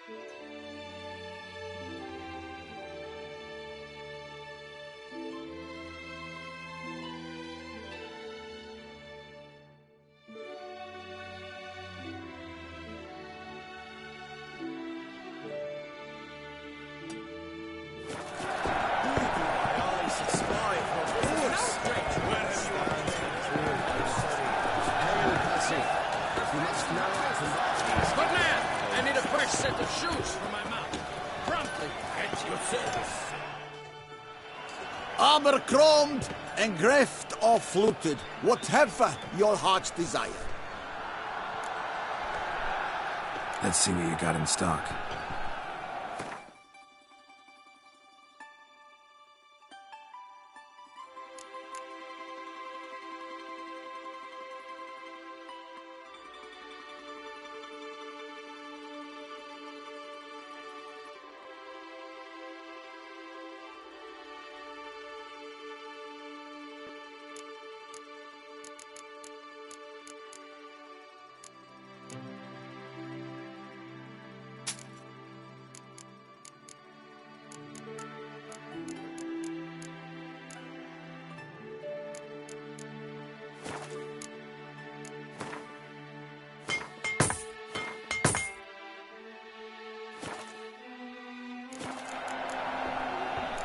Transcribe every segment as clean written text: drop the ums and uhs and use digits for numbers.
Good man! I need a fresh set of shoes for my mount. Promptly at your service. Abercrombed and greft or fluted, whatever your heart's desire. Let's see what you got in stock.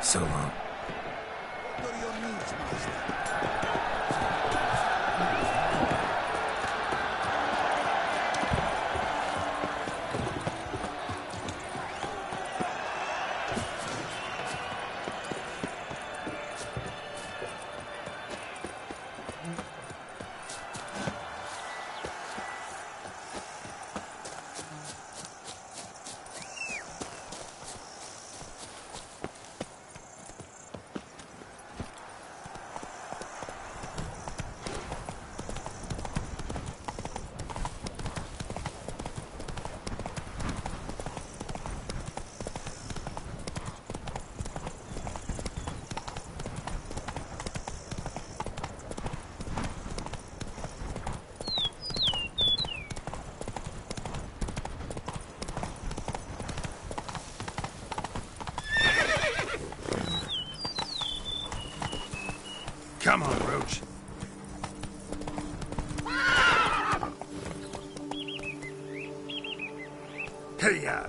So long. What are your needs, master? Come on, Roach. Hey-ya!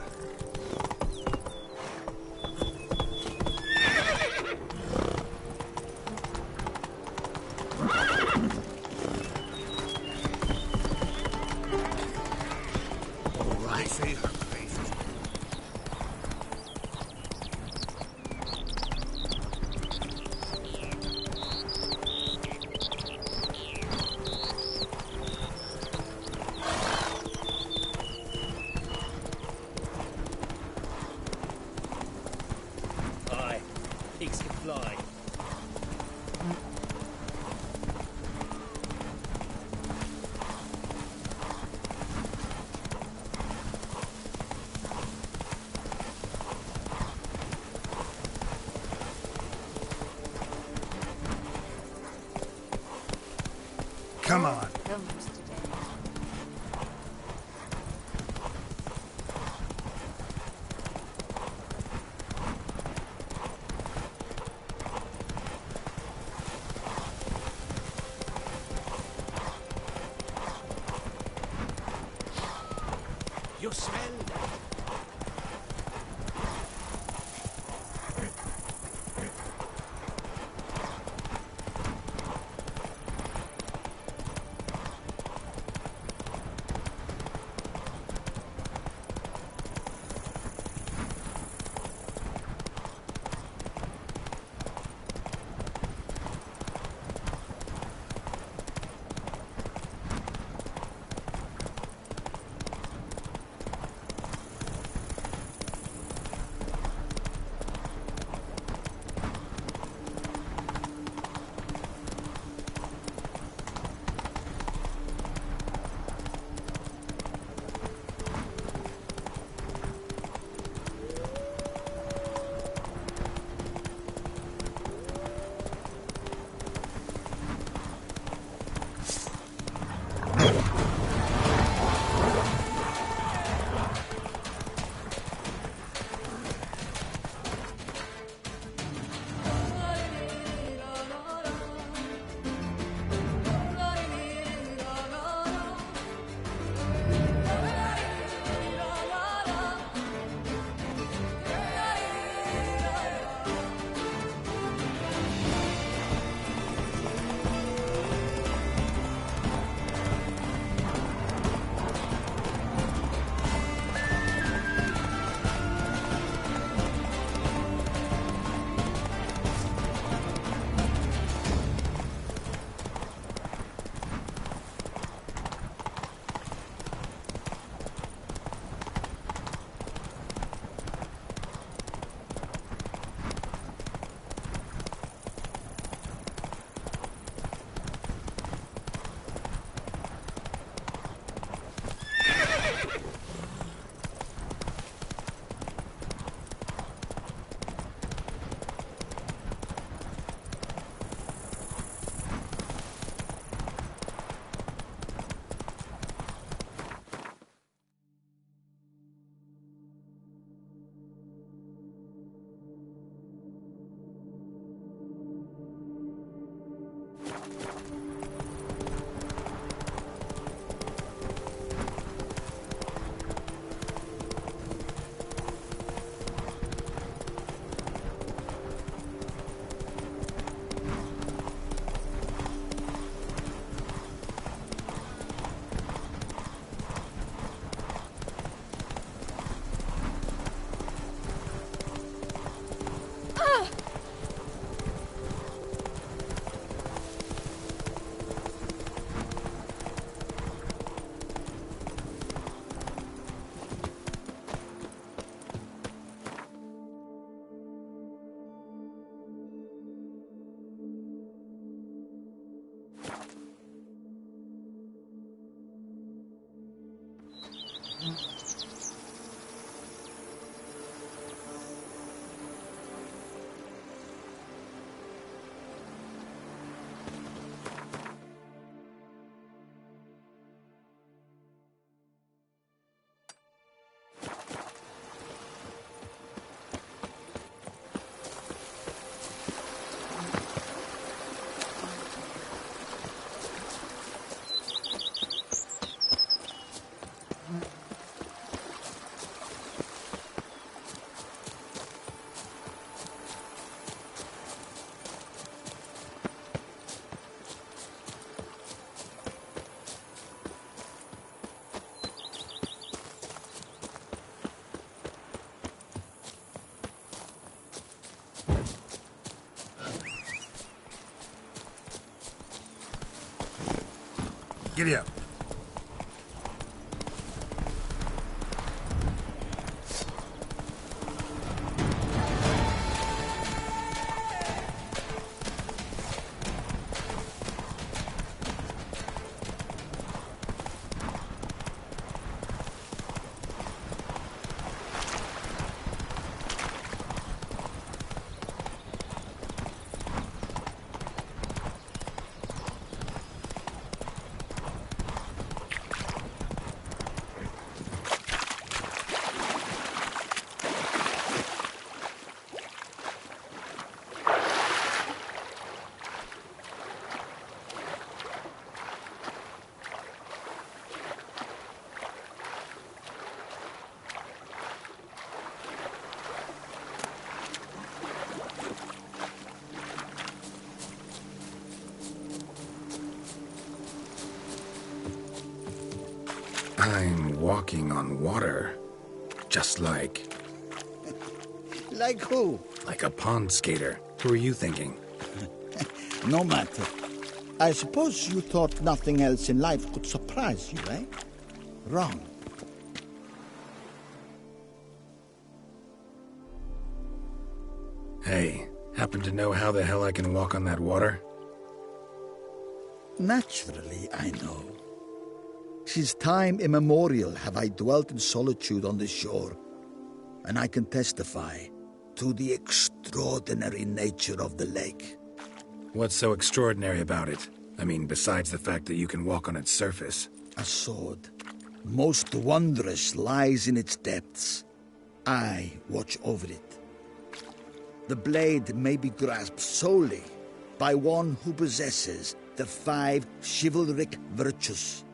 Pigs can fly. Come on. You smell that? Giddy up. I'm walking on water. Just like... Like who? like a pond skater. Who are you thinking? No matter. I suppose you thought nothing else in life could surprise you, eh? Wrong. Hey, happen to know how the hell I can walk on that water? Naturally, I know. Since time immemorial have I dwelt in solitude on the shore, and I can testify to the extraordinary nature of the lake. What's so extraordinary about it? I mean, besides the fact that you can walk on its surface. A sword, most wondrous, lies in its depths. I watch over it. The blade may be grasped solely by one who possesses the 5 chivalric virtues.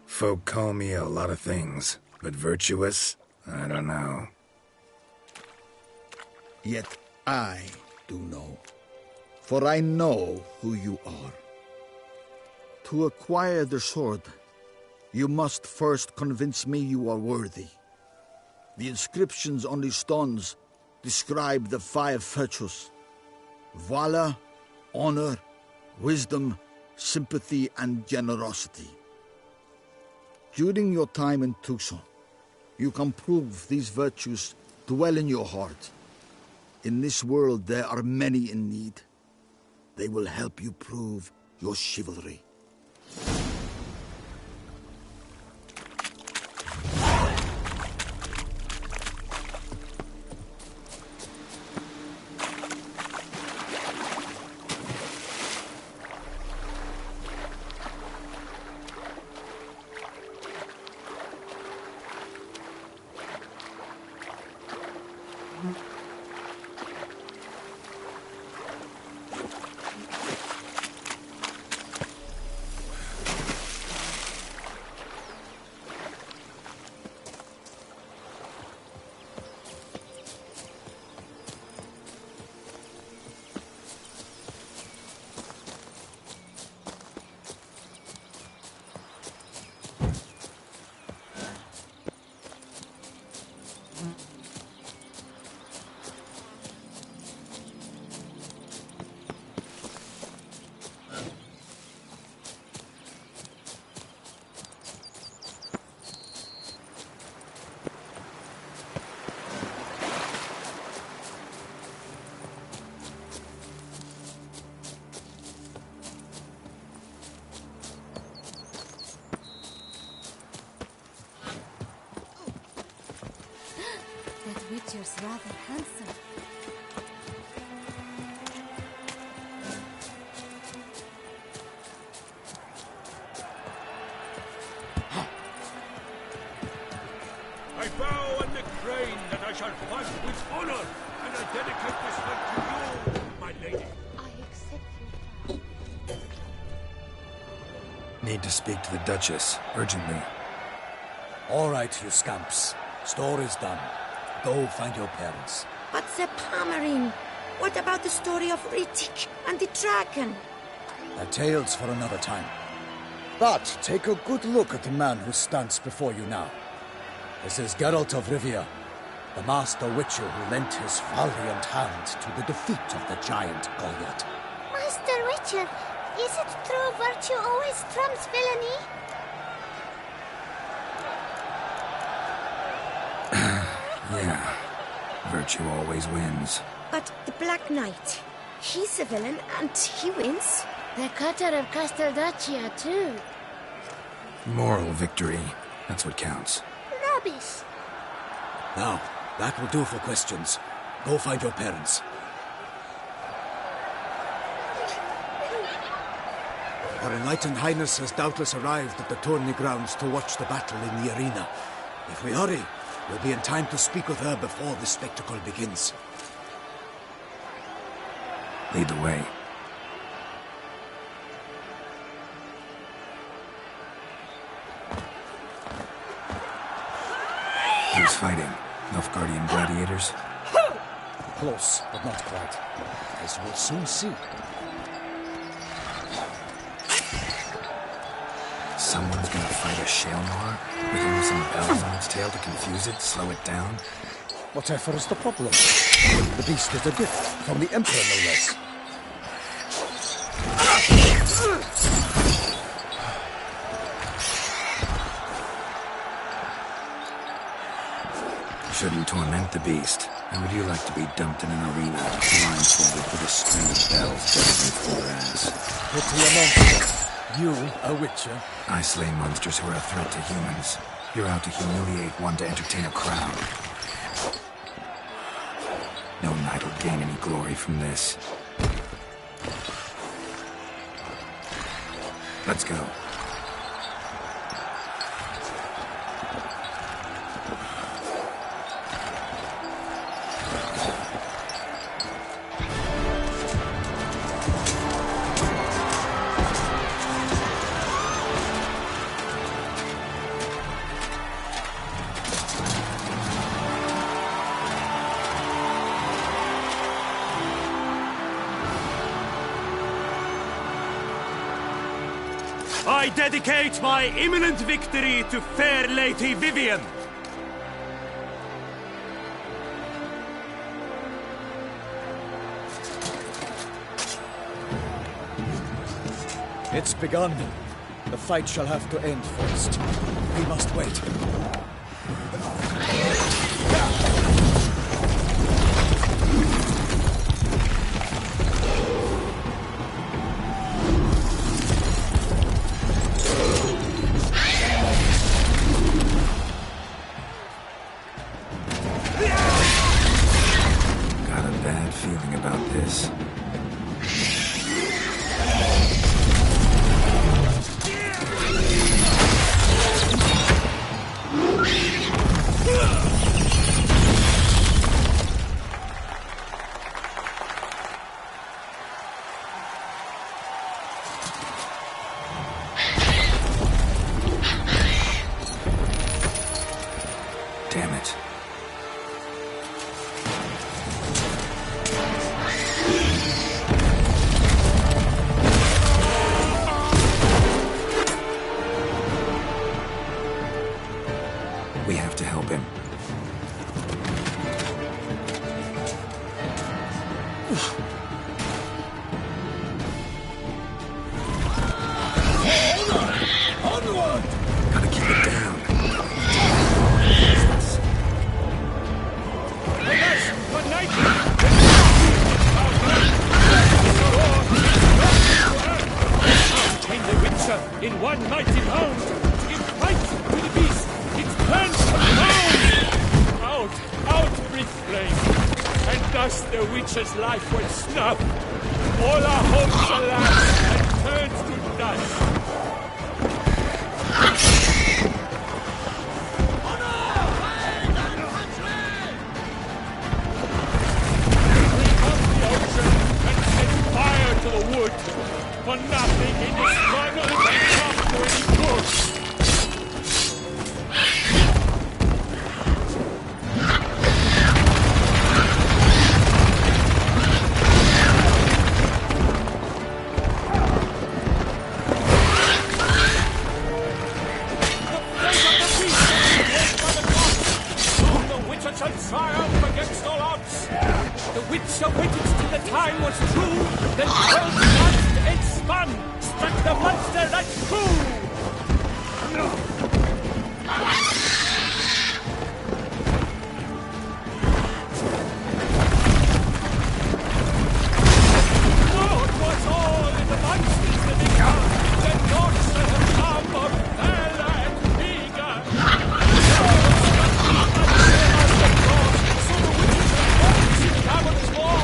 Folk call me a lot of things, but virtuous? I don't know. Yet I do know, for I know who you are. To acquire the sword, you must first convince me you are worthy. The inscriptions on the stones describe the 5 virtues: valor, honor, wisdom, sympathy, and generosity. During your time in Tucson, you can prove these virtues dwell in your heart. In this world, there are many in need. They will help you prove your chivalry. Witcher's rather handsome. I vow on the crane that I shall fight with honor, and I dedicate this fight to you, my lady. I accept your vow. Need to speak to the Duchess, urgently. All right, you scamps. Store is done. Go find your parents. But the Pomerine, what about the story of Rittik and the dragon? They're tales for another time. But take a good look at the man who stands before you now. This is Geralt of Rivia, the master witcher who lent his valiant hand to the defeat of the giant Goliath. Master Witcher, is it true virtue always trumps villainy? Yeah. Virtue always wins. But the Black Knight, he's a villain and he wins. The cutter of Casteldaccia, too. Moral victory. That's what counts. Rubbish. Now, that will do for questions. Go find your parents. Her Enlightened Highness has doubtless arrived at the tourney grounds to watch the battle in the arena. If we hurry, we'll be in time to speak with her before the spectacle begins. Lead the way. Who's fighting? Nilfgaardian gladiators? Close, but not quite. As we'll soon see. Someone's gonna fight a Shaelmar? With only some bells on its tail to confuse it, slow it down? Whatever is the problem? The beast is a gift from the Emperor, no less. Shouldn't torment the beast. How would you like to be dumped in an arena, blindfolded with a string of bells juggling for your ass? Pity a monster. You, a witcher? I slay monsters who are a threat to humans. You're out to humiliate one to entertain a crowd. No knight will gain any glory from this. Let's go. I dedicate my imminent victory to fair Lady Vivian. It's begun. The fight shall have to end first. We must wait. Got a bad feeling about this. Damn it. We have to help him. Onward! Gotta keep it down. Good night. Contain the Witcher in one mighty round. In fight with the beast, its plans are bound. Out, out, every flame, and thus the witch's life was snuffed. All our hopes, alas, had turned to dust. To the wood, for nothing in this struggle can come to any good. The fate of the beast is by the gods. Soon the witcher shall triumph against all odds. The witcher waited till the time was true, then twirled the dust and spun, struck the monster right through. Oh, it was all in the monster's living out, the dogs that have come of valor and vigor. So the witches have fought in caverns war.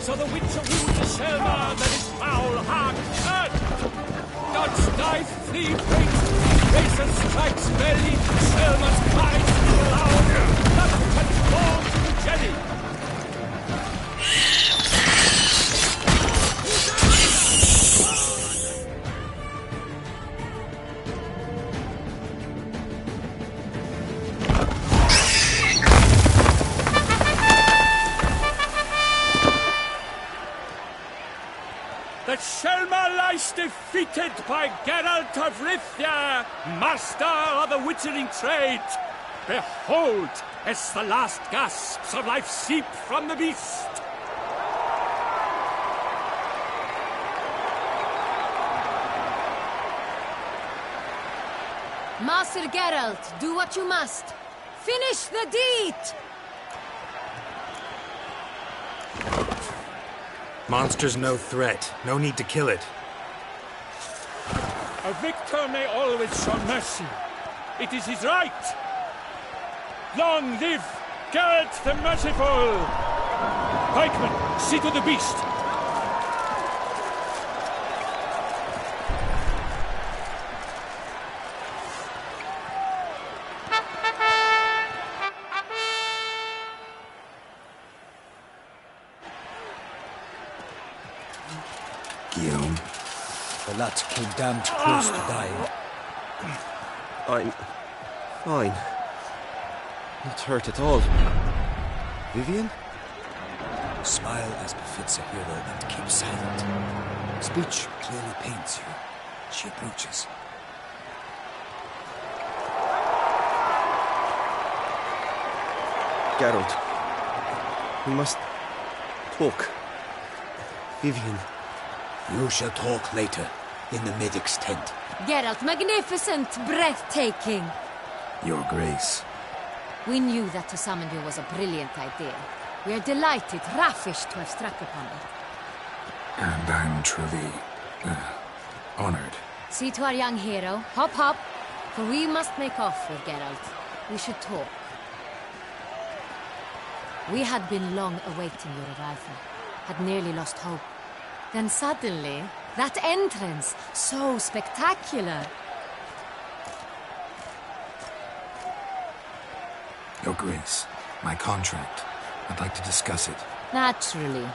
So the witcher wields the Selma that is foul, hard, hurt. Dodge, dive, flee, feint, razor strikes belly, Selma's cries loud, blood transforms to jelly. The Selma lies defeated by Geralt of Rivia, master of the witchering trade. Behold, as the last gasps of life seep from the beast. Master Geralt, do what you must. Finish the deed! Monster's no threat. No need to kill it. A victor may always show mercy. It is his right. Long live Geralt the Merciful! Pikeman, see to the beast. Guillaume. The lad came damned close to dying. I'm fine. Not hurt at all. Vivian? Smile as befits a hero and keep silent. Speech clearly pains you. She approaches. Geralt. We must talk. Vivian. You shall talk later, in the medic's tent. Geralt, magnificent, breathtaking. Your Grace. We knew that to summon you was a brilliant idea. We are delighted, ravished to have struck upon it. And I'm truly honored. See to our young hero. Hop, hop. For we must make off with Geralt. We should talk. We had been long awaiting your arrival. Had nearly lost hope. Then suddenly, that entrance, so spectacular. Your Grace, my contract. I'd like to discuss it. Naturally,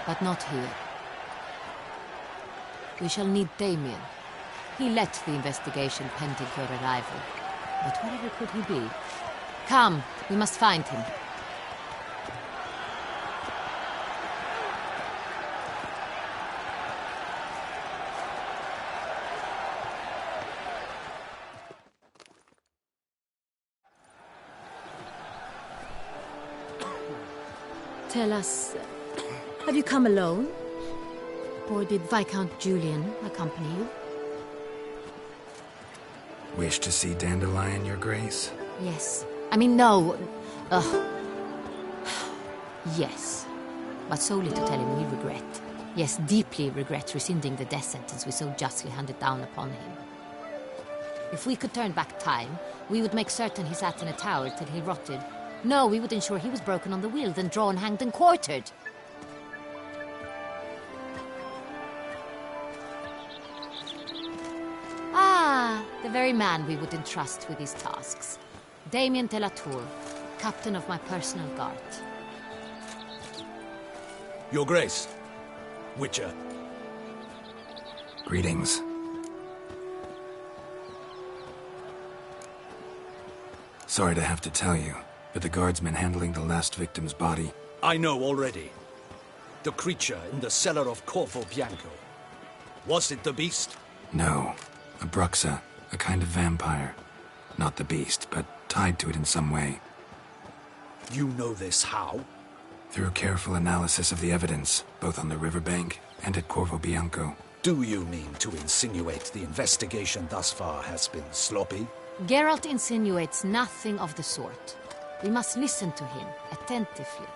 but not here. we shall need Damien. He led the investigation pending your arrival. But wherever could he be? Come, we must find him. Tell us, have you come alone? Or did Viscount Julian accompany you? Wish to see Dandelion, Your Grace? Yes. I mean, no. Yes. But solely to tell him we regret. Yes, deeply regret rescinding the death sentence we so justly handed down upon him. If we could turn back time, we would make certain he sat in a tower till he rotted. No, we would ensure he was broken on the wheel, then drawn, hanged, and quartered. Ah, the very man we would entrust with these tasks. Damien de la Tour, captain of my personal guard. Your Grace, Witcher. Greetings. Sorry to have to tell you, but the guardsman handling the last victim's body... I know already. The creature in the cellar of Corvo Bianco. Was it the beast? No. A bruxa, a kind of vampire. Not the beast, but tied to it in some way. You know this how? Through careful analysis of the evidence, both on the riverbank and at Corvo Bianco. Do you mean to insinuate the investigation thus far has been sloppy? Geralt insinuates nothing of the sort. We must listen to him attentively.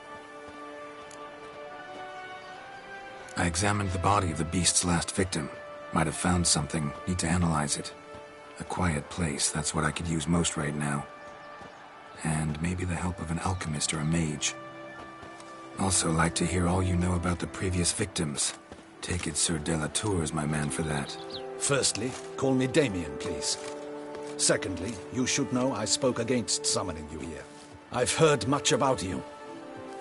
I examined the body of the beast's last victim. Might have found something. Need to analyze it. A quiet place, that's what I could use most right now. And maybe the help of an alchemist or a mage. Also like to hear all you know about the previous victims. Take it Sir de la Tour is my man for that. Firstly, call me Damien, please. Secondly, you should know I spoke against summoning you here. I've heard much about you.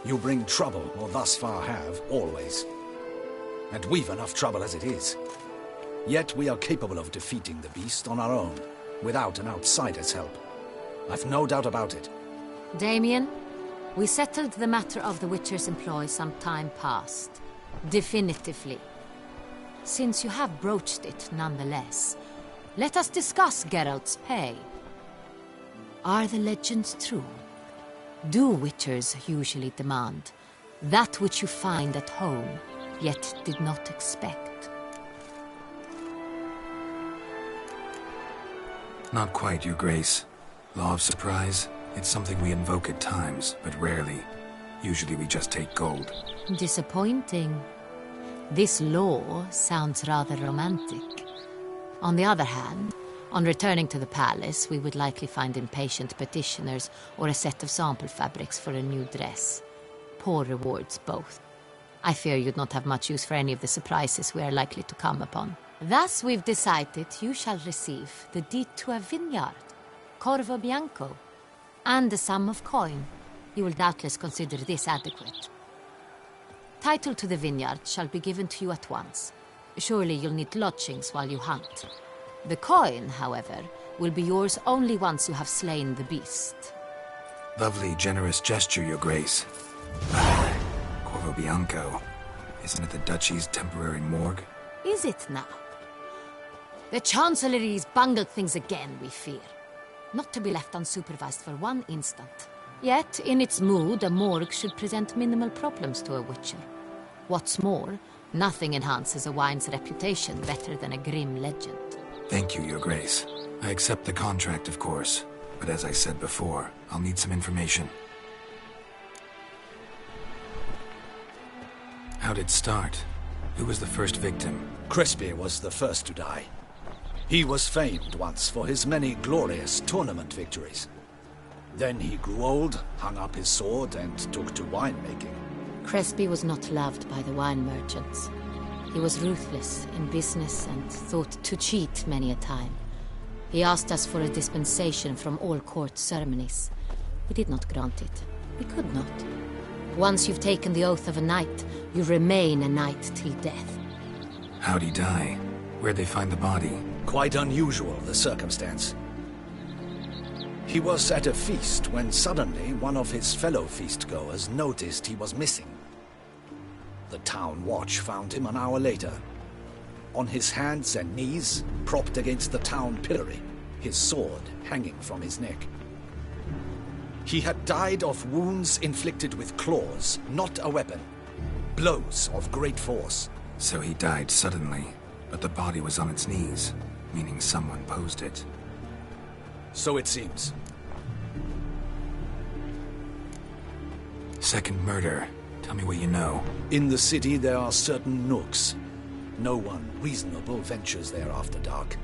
You bring trouble, or thus far have, always. And we've enough trouble as it is. Yet we are capable of defeating the beast on our own, without an outsider's help. I've no doubt about it. Damien, we settled the matter of the Witcher's employ some time past. Definitively. Since you have broached it nonetheless, let us discuss Geralt's pay. Are the legends true? Do Witchers usually demand that which you find at home, yet did not expect? Not quite, Your Grace. Law of surprise, it's something we invoke at times, but rarely. Usually we just take gold. Disappointing. This law sounds rather romantic. On the other hand, on returning to the palace, we would likely find impatient petitioners or a set of sample fabrics for a new dress. Poor rewards, both. I fear you'd not have much use for any of the surprises we are likely to come upon. Thus, we've decided you shall receive the deed to a vineyard, Corvo Bianco, and a sum of coin. You will doubtless consider this adequate. Title to the vineyard shall be given to you at once. Surely you'll need lodgings while you hunt. The coin, however, will be yours only once you have slain the beast. Lovely, generous gesture, Your Grace. Corvo Bianco. Isn't it the Duchy's temporary morgue? Is it now? The Chancellery's bungled things again, we fear. Not to be left unsupervised for one instant. Yet, in its mood, a morgue should present minimal problems to a Witcher. What's more, nothing enhances a wine's reputation better than a grim legend. Thank you, Your Grace. I accept the contract, of course. But as I said before, I'll need some information. How'd it start? Who was the first victim? Crespi was the first to die. He was famed once for his many glorious tournament victories. Then he grew old, hung up his sword, and took to winemaking. Crespi was not loved by the wine merchants. He was ruthless in business and thought to cheat many a time. He asked us for a dispensation from all court ceremonies. We did not grant it. We could not. Once you've taken the oath of a knight, you remain a knight till death. How'd he die? Where'd they find the body? Quite unusual, the circumstance. He was at a feast when suddenly one of his fellow feastgoers noticed he was missing. The town watch found him an hour later, on his hands and knees, propped against the town pillory, his sword hanging from his neck. He had died of wounds inflicted with claws, not a weapon. Blows of great force. So he died suddenly, but the body was on its knees, meaning someone posed it. So it seems. Second murder. Tell me what you know. In the city there are certain nooks. No one reasonable ventures there after dark.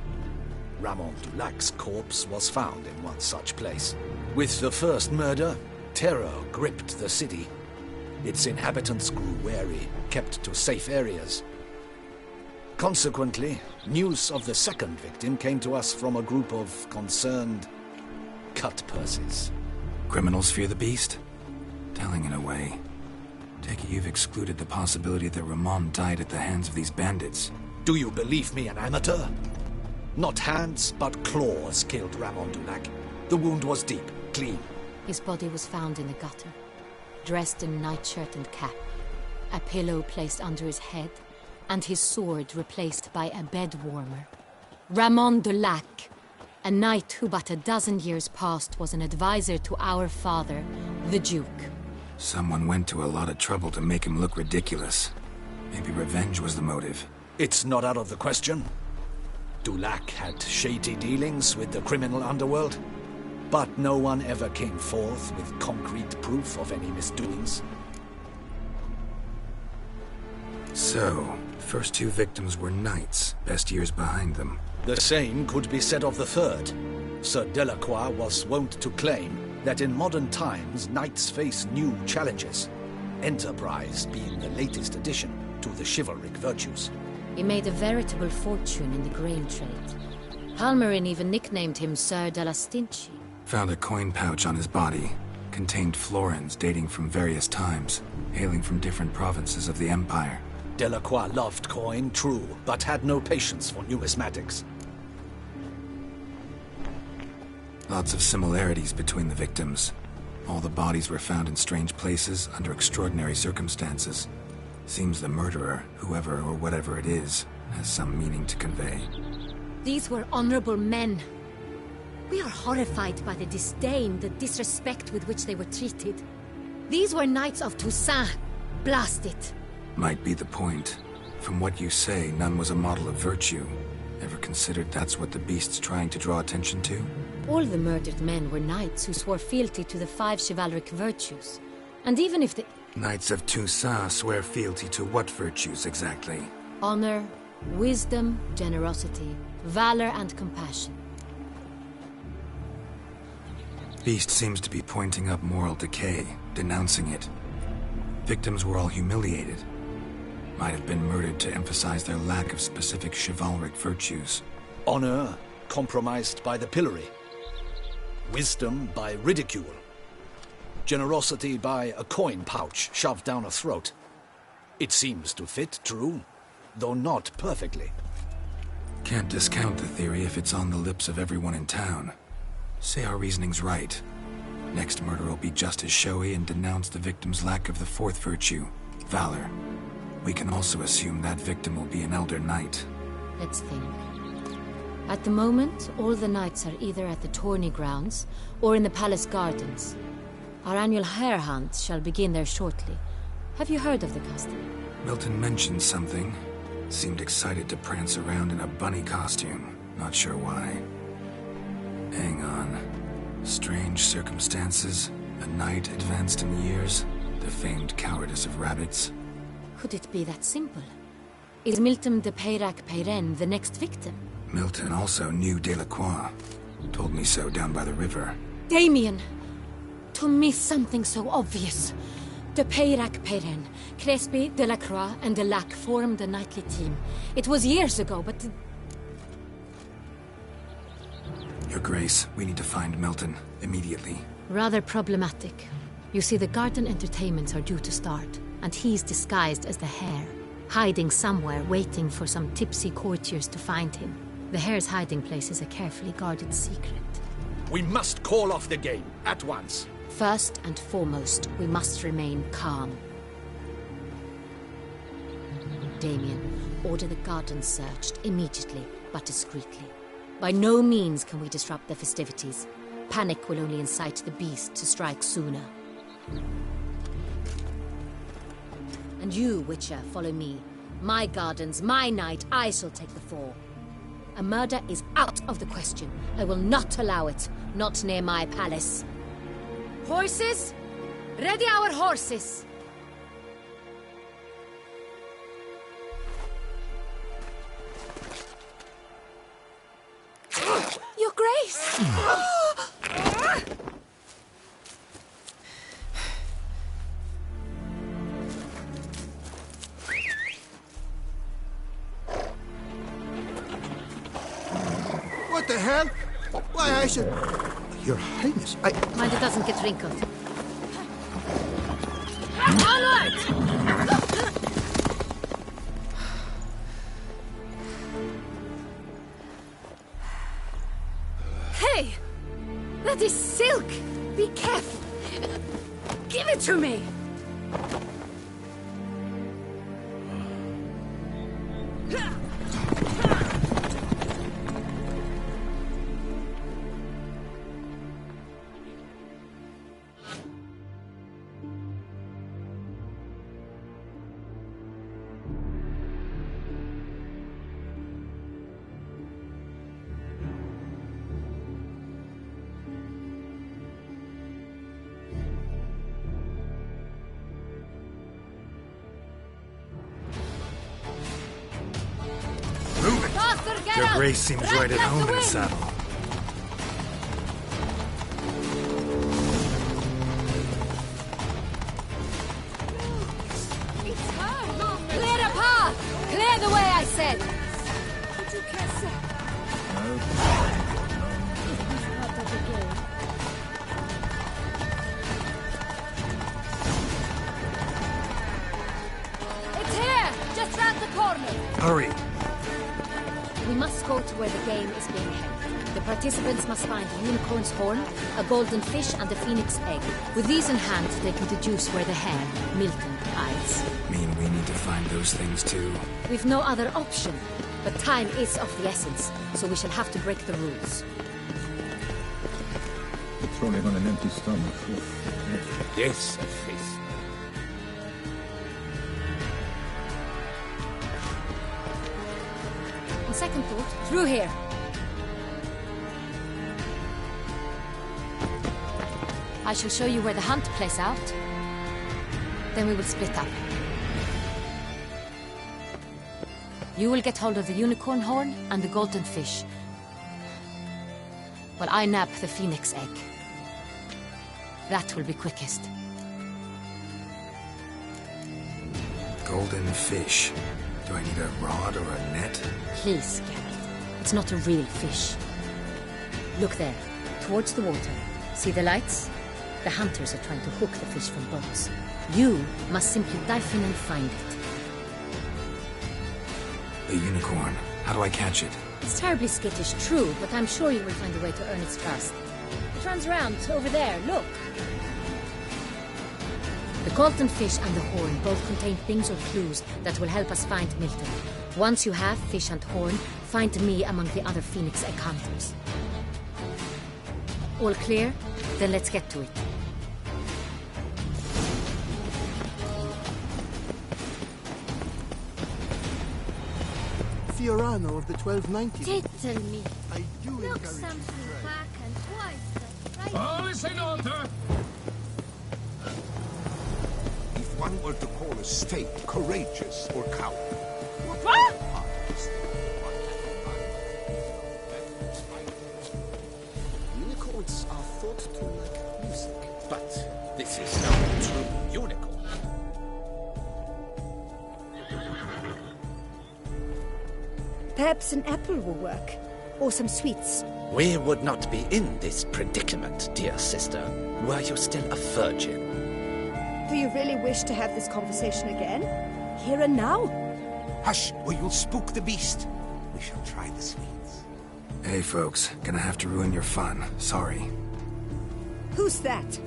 Ramon Dulac's corpse was found in one such place. With the first murder, terror gripped the city. Its inhabitants grew wary, kept to safe areas. Consequently, news of the second victim came to us from a group of concerned cut-purses. Criminals fear the beast? Telling in a way. Take it you've excluded the possibility that Ramon died at the hands of these bandits. Do you believe me an amateur? Not hands, but claws killed Ramon Dulac. The wound was deep, clean. His body was found in the gutter, dressed in nightshirt and cap, a pillow placed under his head, and his sword replaced by a bed warmer. Ramon Dulac, a knight who but a dozen years past was an advisor to our father, the Duke. Someone went to a lot of trouble to make him look ridiculous. Maybe revenge was the motive. It's not out of the question. Dulac had shady dealings with the criminal underworld, but no one ever came forth with concrete proof of any misdoings. So, first two victims were knights, best years behind them. The same could be said of the third. Sir Delacroix was wont to claim that in modern times knights face new challenges, enterprise being the latest addition to the chivalric virtues. He made a veritable fortune in the grain trade. Palmerin even nicknamed him Sir de la Stinchi. Found a coin pouch on his body. Contained florins dating from various times, hailing from different provinces of the Empire. Delacroix loved coin, true, but had no patience for numismatics. Lots of similarities between the victims. All the bodies were found in strange places under extraordinary circumstances. Seems the murderer, whoever or whatever it is, has some meaning to convey. These were honorable men. We are horrified by the disdain, the disrespect with which they were treated. These were knights of Toussaint. Blast it. Might be the point. From what you say, none was a model of virtue. Ever considered that's what the beast's trying to draw attention to? All the murdered men were knights who swore fealty to the 5 chivalric virtues. And even if the... Knights of Toussaint swear fealty to what virtues exactly? Honor, wisdom, generosity, valor, and compassion. Beast seems to be pointing up moral decay, denouncing it. Victims were all humiliated. Might have been murdered to emphasize their lack of specific chivalric virtues. Honor compromised by the pillory. Wisdom by ridicule. Generosity by a coin pouch shoved down a throat. It seems to fit, true, though not perfectly. Can't discount the theory if it's on the lips of everyone in town. Say our reasoning's right. Next murder will be just as showy and denounce the victim's lack of the 4th virtue, valor. We can also assume that victim will be an elder knight. Let's think. At the moment, all the knights are either at the tourney grounds or in the palace gardens. Our annual hare hunt shall begin there shortly. Have you heard of the custom? Milton mentioned something. Seemed excited to prance around in a bunny costume. Not sure why. Hang on. Strange circumstances. A knight advanced in years. The famed cowardice of rabbits. Could it be that simple? Is Milton de Peyrac-Peyren the next victim? Milton also knew Delacroix. Told me so down by the river. Damien! To miss something so obvious. De Peyrac-Peyren, Crespi, Delacroix, and Delac formed a knightly team. It was years ago, but... Your Grace, we need to find Milton, immediately. Rather problematic. You see, the garden entertainments are due to start, and he's disguised as the hare. hiding somewhere, waiting for some tipsy courtiers to find him. The hare's hiding place is a carefully guarded secret. We must call off the game, at once. First and foremost, we must remain calm. Damien, order the gardens searched immediately, but discreetly. By no means can we disrupt the festivities. Panic will only incite the beast to strike sooner. And you, Witcher, follow me. My gardens, my night, I shall take the fall. A murder is out of the question. I will not allow it. Not near my palace. Horses? Ready our horses! Your Grace! What the hell? Why, I should... Your Highness, Mind it doesn't get wrinkled. Onward! Hey! That is silk! Be careful! Give it to me! Your Grace seems right at home in the saddle. It's her! Clear the path! Clear the way, I said! It's here! Just round the corner! Hurry! We must go to where the game is being held. The participants must find a unicorn's horn, a golden fish, and a phoenix egg. With these in hand, they can deduce where the hare, Milton, hides. Mean we need to find those things too? We've no other option. But time is of the essence, so we shall have to break the rules. Patrolling on an empty stomach. Yes, a face. On second thought, through here. I shall show you where the hunt plays out. Then we will split up. You will get hold of the unicorn horn and the golden fish, while I nab the phoenix egg. That will be quickest. Golden fish. Do I need a rod or a net? Please, Geralt. It's not a real fish. Look there, towards the water. See the lights? The hunters are trying to hook the fish from boats. You must simply dive in and find it. The unicorn. How do I catch it? It's terribly skittish, true, but I'm sure you will find a way to earn its trust. It runs around over there, look. The golden fish and the horn both contain things or clues that will help us find Milton. Once you have fish and horn, find me among the other phoenix egg hunters. All clear? Then let's get to it. Fiorano of the 1290. Tell me. I do Look encourage you to something try. back and twice the All is in order. If one were to call a state courageous or coward, What? Unicorns are thought to like music. But this is no true unicorn. Perhaps an apple will work. Or some sweets. We would not be in this predicament, dear sister, were you still a virgin. Do you really wish to have this conversation again? Here and now? Hush, or you'll spook the beast. We shall try the sweets. Hey, folks. Gonna have to ruin your fun. Sorry. Who's that?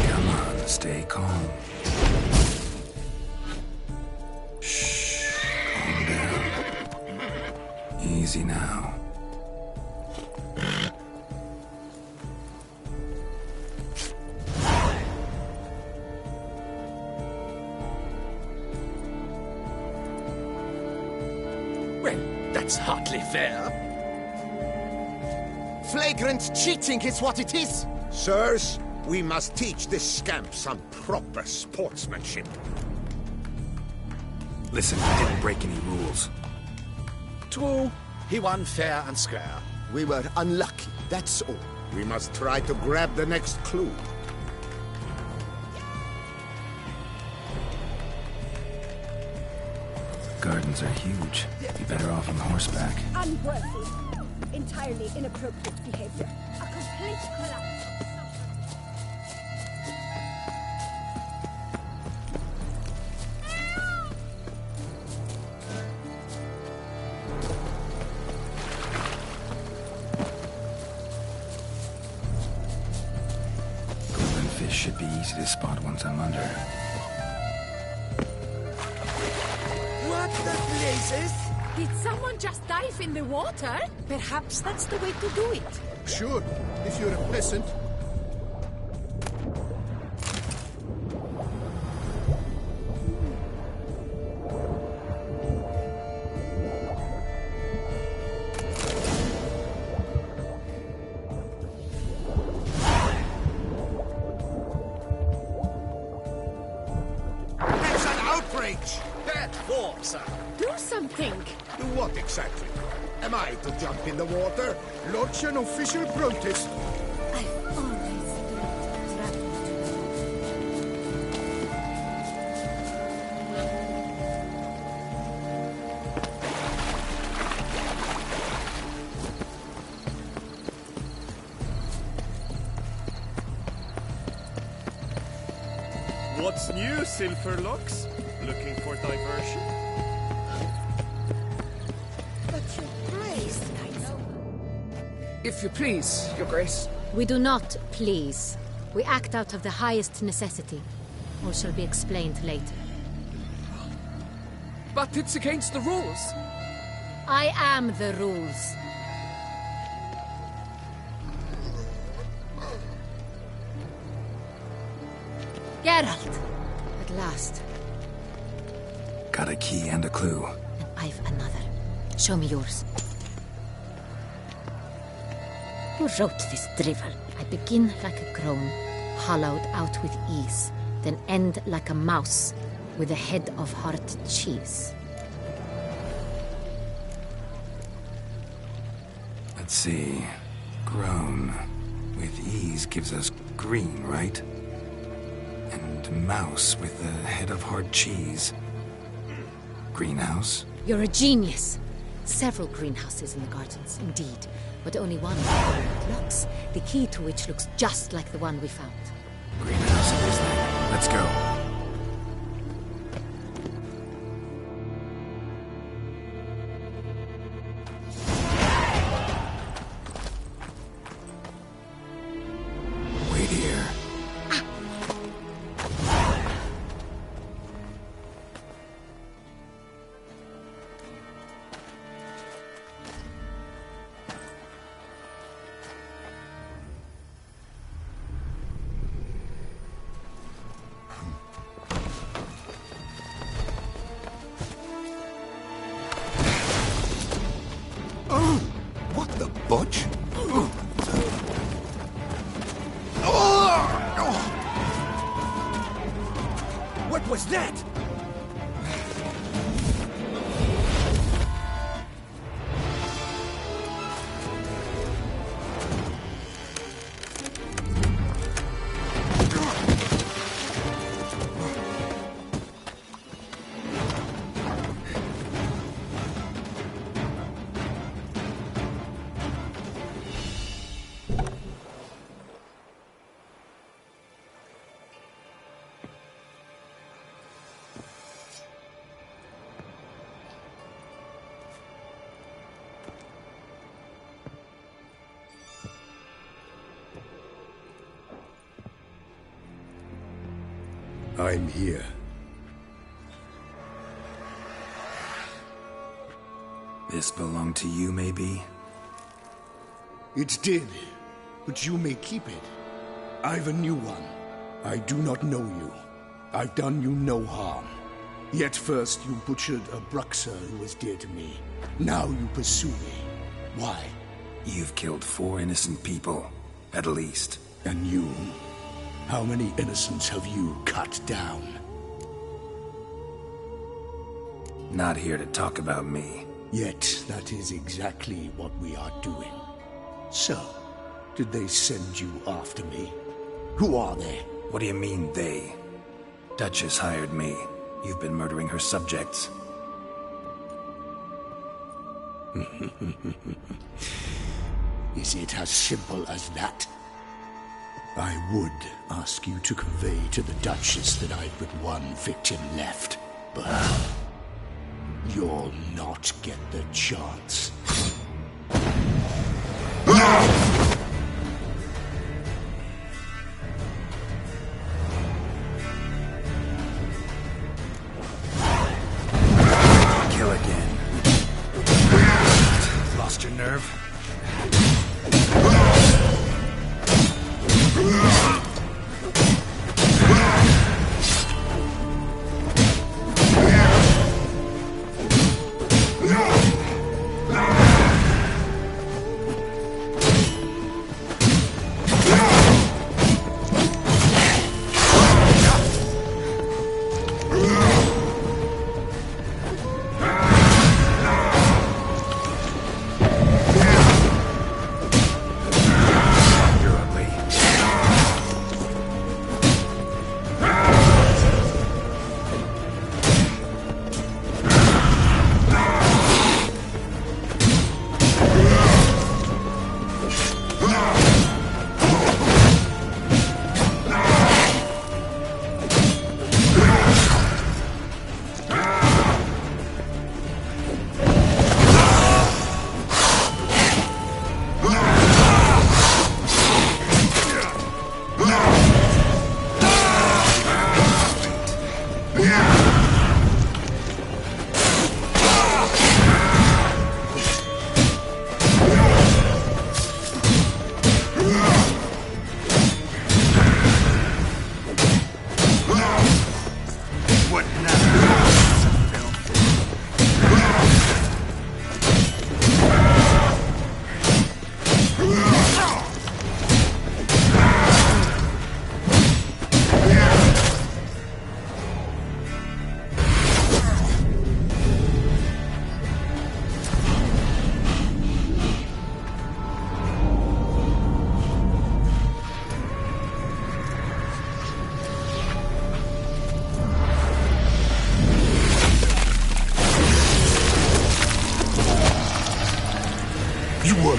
Come on, stay calm. Shh, calm down. Easy now. Well, that's hardly fair. Flagrant cheating is what it is. Sirs, we must teach this scamp some proper sportsmanship. Listen, he didn't break any rules. True, he won fair and square. We were unlucky, that's all. We must try to grab the next clue. Gardens are huge. Be better off on horseback. Unworthy. Entirely inappropriate behavior. A complete collapse. Golden fish should be easy to spot once I'm under. What the blazes? Did someone just dive in the water? Perhaps that's the way to do it. Sure, if you're a peasant. That's an outrage! Bad form, sir. Do something. Do what exactly? Am I to jump in the water? Lodge an official protest. I've always loved traveling. What's new, Silverlocks? Looking for diversion? But your grace, If you please, Your Grace. We do not please. We act out of the highest necessity. All shall be explained later. But it's against the rules. I am the rules. Geralt! At last. Got a key and a clue. And I've another. Show me yours. Who wrote this drivel? I begin like a crone, hollowed out with ease, then end like a mouse, with a head of hard cheese. Let's see. Grown. With ease gives us green, right? And mouse with the head of hard cheese. Greenhouse? You're a genius. Several greenhouses in the gardens, indeed, but only one with locks, the key to which looks just like the one we found. Greenhouse it is then. Let's go. Wait here. I'm here. This belonged to you, maybe? It did, but you may keep it. I've a new one. I do not know you. I've done you no harm. Yet first you butchered a Bruxer who was dear to me. Now you pursue me. Why? You've killed 4 innocent people, at least. And you? How many innocents have you cut down? Not here to talk about me. Yet that is exactly what we are doing. So, did they send you after me? Who are they? What do you mean, they? Duchess hired me. You've been murdering her subjects. Is it as simple as that? I would ask you to convey to the Duchess that I've but one victim left, but you'll not get the chance. Kill again. Lost your nerve?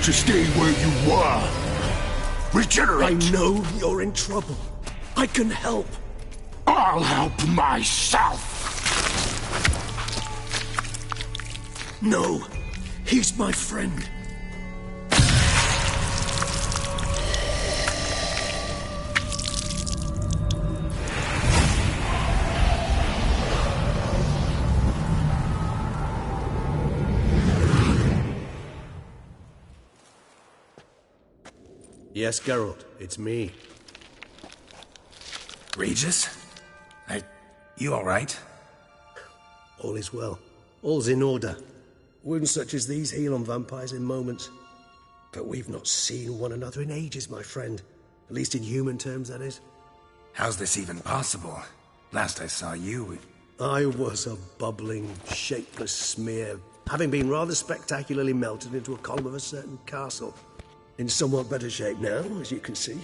To stay where you were. Regenerate! I know you're in trouble. I can help. I'll help myself! No, he's my friend. Yes, Geralt, it's me. Regis? You alright? All is well. All's in order. Wounds such as these heal on vampires in moments. But we've not seen one another in ages, my friend. At least in human terms, that is. How's this even possible? Last I saw you... I was a bubbling, shapeless smear, having been rather spectacularly melted into a column of a certain castle. In somewhat better shape now, as you can see.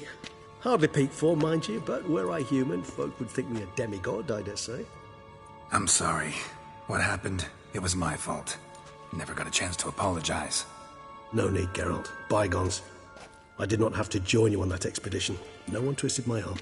Hardly peak form, mind you, but were I human, folk would think me a demigod, I dare say. I'm sorry. What happened, it was my fault. Never got a chance to apologize. No need, Geralt. Bygones. I did not have to join you on that expedition. No one twisted my arm.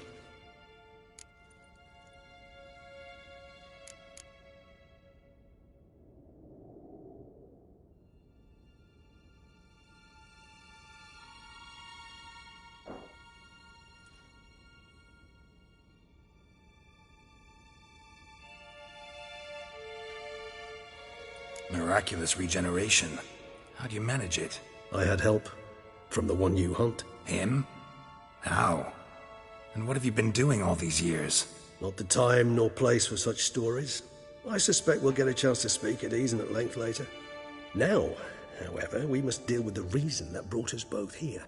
miraculous regeneration. How do you manage it? I had help. From the one you hunt. Him? How? And what have you been doing all these years? Not the time nor place for such stories. I suspect we'll get a chance to speak at ease and at length later. Now, however, we must deal with the reason that brought us both here.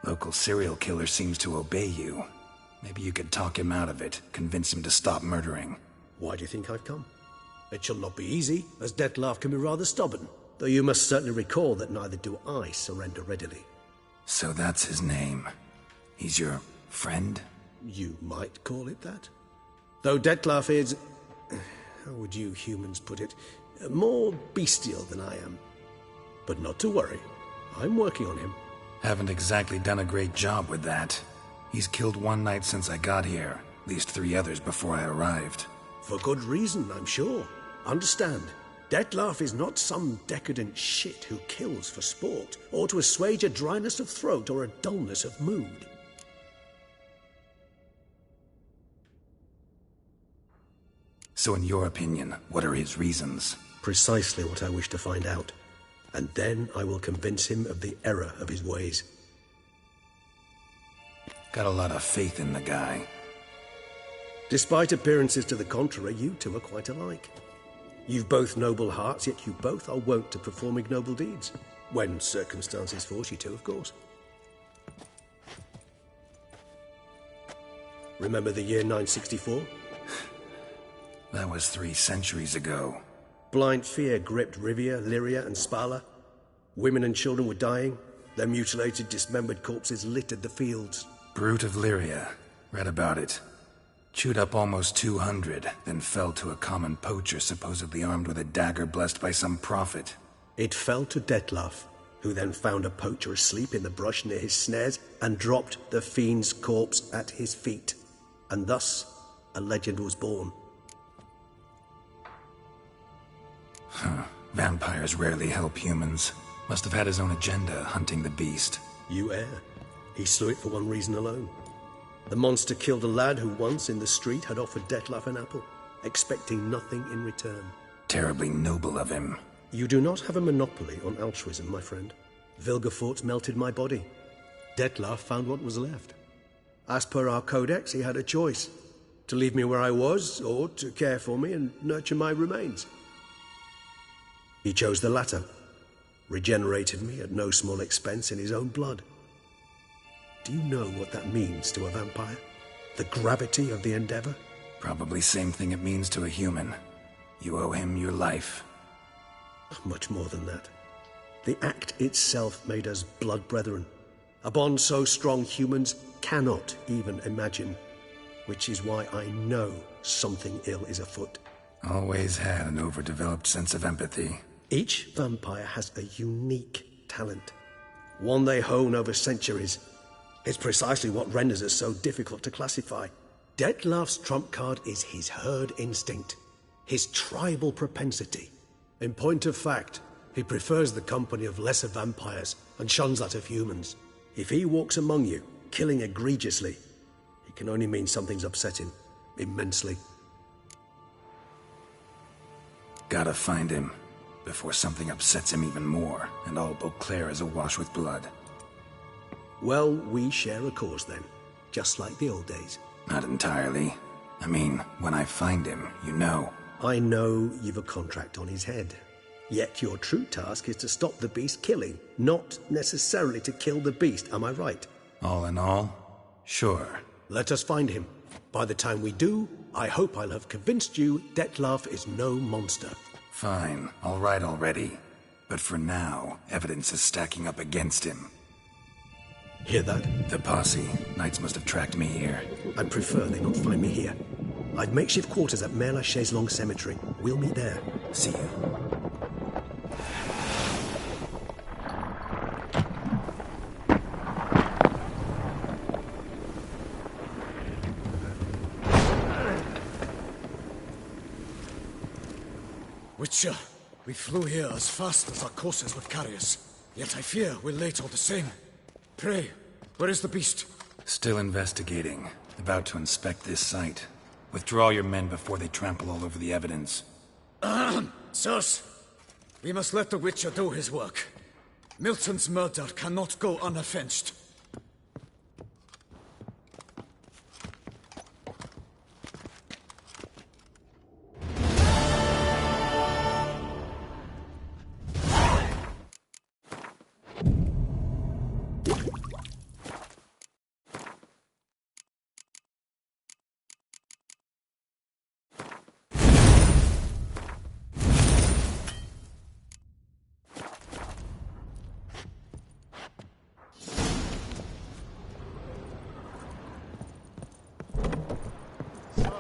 Local serial killer seems to obey you. Maybe you could talk him out of it, convince him to stop murdering. Why do you think I've come? It shall not be easy, as Dettlaff can be rather stubborn. Though you must certainly recall that neither do I surrender readily. So that's his name. He's your friend? You might call it that. Though Dettlaff is... how would you humans put it? More bestial than I am. But not to worry. I'm working on him. Haven't exactly done a great job with that. He's killed one knight since I got here. At least 3 others before I arrived. For good reason, I'm sure. Understand, Dettlaff is not some decadent shit who kills for sport, or to assuage a dryness of throat or a dullness of mood. So in your opinion, what are his reasons? Precisely what I wish to find out. And then I will convince him of the error of his ways. Got a lot of faith in the guy. Despite appearances to the contrary, you two are quite alike. You've both noble hearts, yet you both are wont to perform ignoble deeds. When circumstances force you to, of course. Remember the year 964? That was 3 centuries ago. Blind fear gripped Rivia, Lyria, and Spala. Women and children were dying. Their mutilated, dismembered corpses littered the fields. Brute of Lyria. Read about it. Chewed up almost 200, then fell to a common poacher supposedly armed with a dagger blessed by some prophet. It fell to Dettlaff, who then found a poacher asleep in the brush near his snares and dropped the fiend's corpse at his feet. And thus, a legend was born. Huh. Vampires rarely help humans. Must have had his own agenda, hunting the beast. You err. He slew it for one reason alone. The monster killed a lad who once, in the street, had offered Dettlaff an apple, expecting nothing in return. Terribly noble of him. You do not have a monopoly on altruism, my friend. Vilgefortz melted my body. Dettlaff found what was left. As per our codex, he had a choice. To leave me where I was, or to care for me and nurture my remains. He chose the latter. Regenerated me at no small expense in his own blood. Do you know what that means to a vampire? The gravity of the endeavor? Probably same thing it means to a human. You owe him your life. Much more than that. The act itself made us blood brethren. A bond so strong humans cannot even imagine. Which is why I know something ill is afoot. Always had an overdeveloped sense of empathy. Each vampire has a unique talent. One they hone over centuries. It's precisely what renders us so difficult to classify. Dettlaff's trump card is his herd instinct, his tribal propensity. In point of fact, he prefers the company of lesser vampires and shuns that of humans. If he walks among you, killing egregiously, it can only mean something's upset him, immensely. Gotta find him, before something upsets him even more, and all Beauclair is awash with blood. Well, we share a cause then, just like the old days. Not entirely. I mean, when I find him, you know. I know you've a contract on his head. Yet your true task is to stop the beast killing, not necessarily to kill the beast, am I right? All in all, sure. Let us find him. By the time we do, I hope I'll have convinced you Dettlaff is no monster. Fine, all right already. But for now, evidence is stacking up against him. Hear that? The posse. Knights must have tracked me here. I'd prefer they not find me here. I've makeshift quarters at Mère Lachaise Long Cemetery. We'll meet there. See you. Witcher, we flew here as fast as our courses would carry us. Yet I fear we're late all the same. Pray, where is the beast? Still investigating. About to inspect this site. Withdraw your men before they trample all over the evidence. Sirs, we must let the Witcher do his work. Milton's murder cannot go unavenged.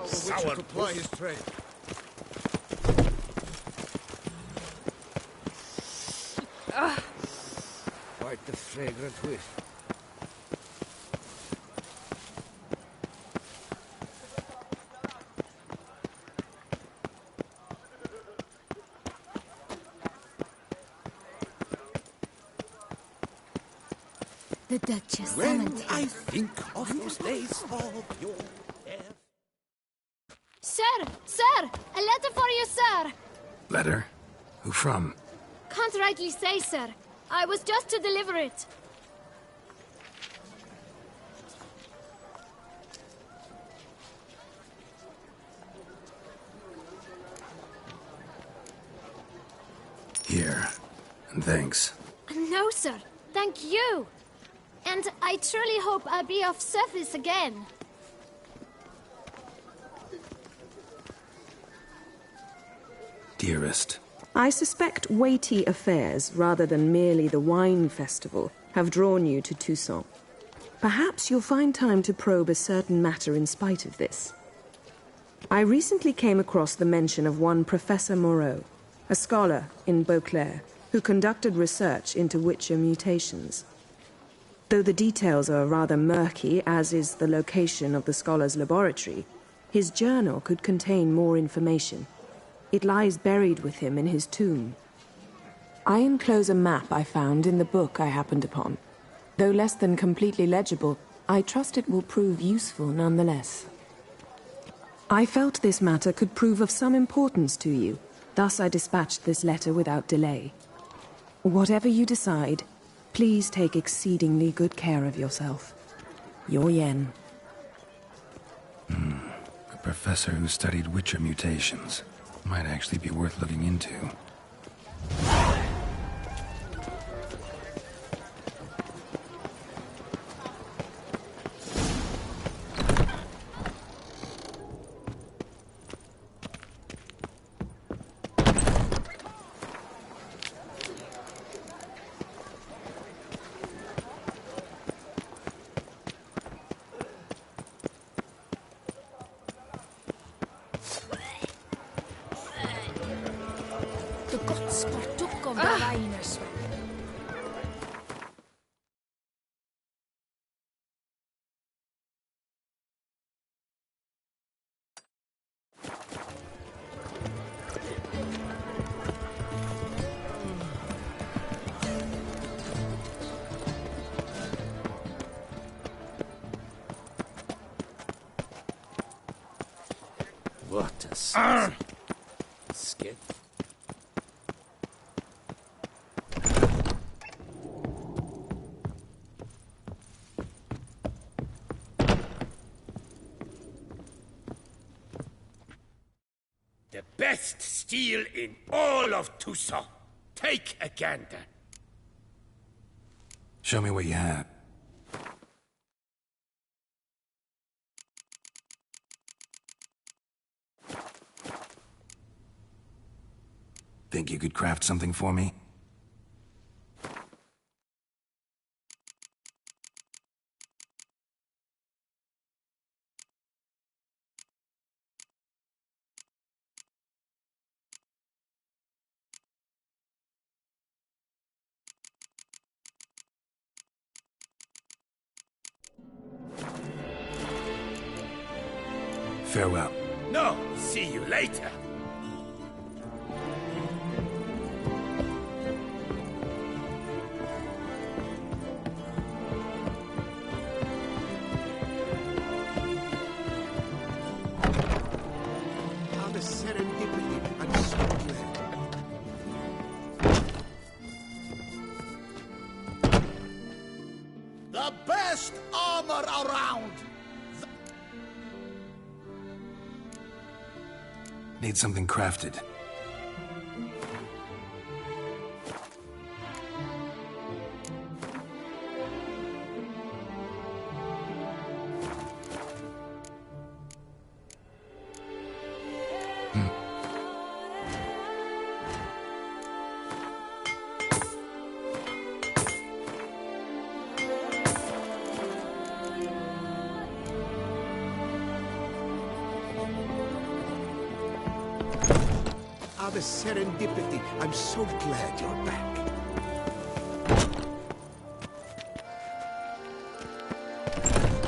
Sour to ply his trade. Quite the fragrant whiff. The Duchess When summoned him. I think of those days of your Sir! Sir! A letter for you, sir! Letter? Who from? Can't rightly say, sir. I was just to deliver it. Here. And thanks. No, sir. Thank you. And I truly hope I'll be of service again. Dearest. I suspect weighty affairs, rather than merely the wine festival, have drawn you to Toussaint. Perhaps you'll find time to probe a certain matter in spite of this. I recently came across the mention of one Professor Moreau, a scholar in Beauclair, who conducted research into Witcher mutations. Though the details are rather murky, as is the location of the scholar's laboratory, his journal could contain more information. It lies buried with him in his tomb. I enclose a map I found in the book I happened upon. Though less than completely legible, I trust it will prove useful nonetheless. I felt this matter could prove of some importance to you, thus I dispatched this letter without delay. Whatever you decide, please take exceedingly good care of yourself. Your Yen. A professor who studied Witcher mutations. Might actually be worth looking into. What a sight. Skid. The best steel in all of Toussaint. Take a gander. Show me what you have. Think you could craft something for me? Farewell. No, see you later. around! Need something crafted. The serendipity. I'm so glad you're back.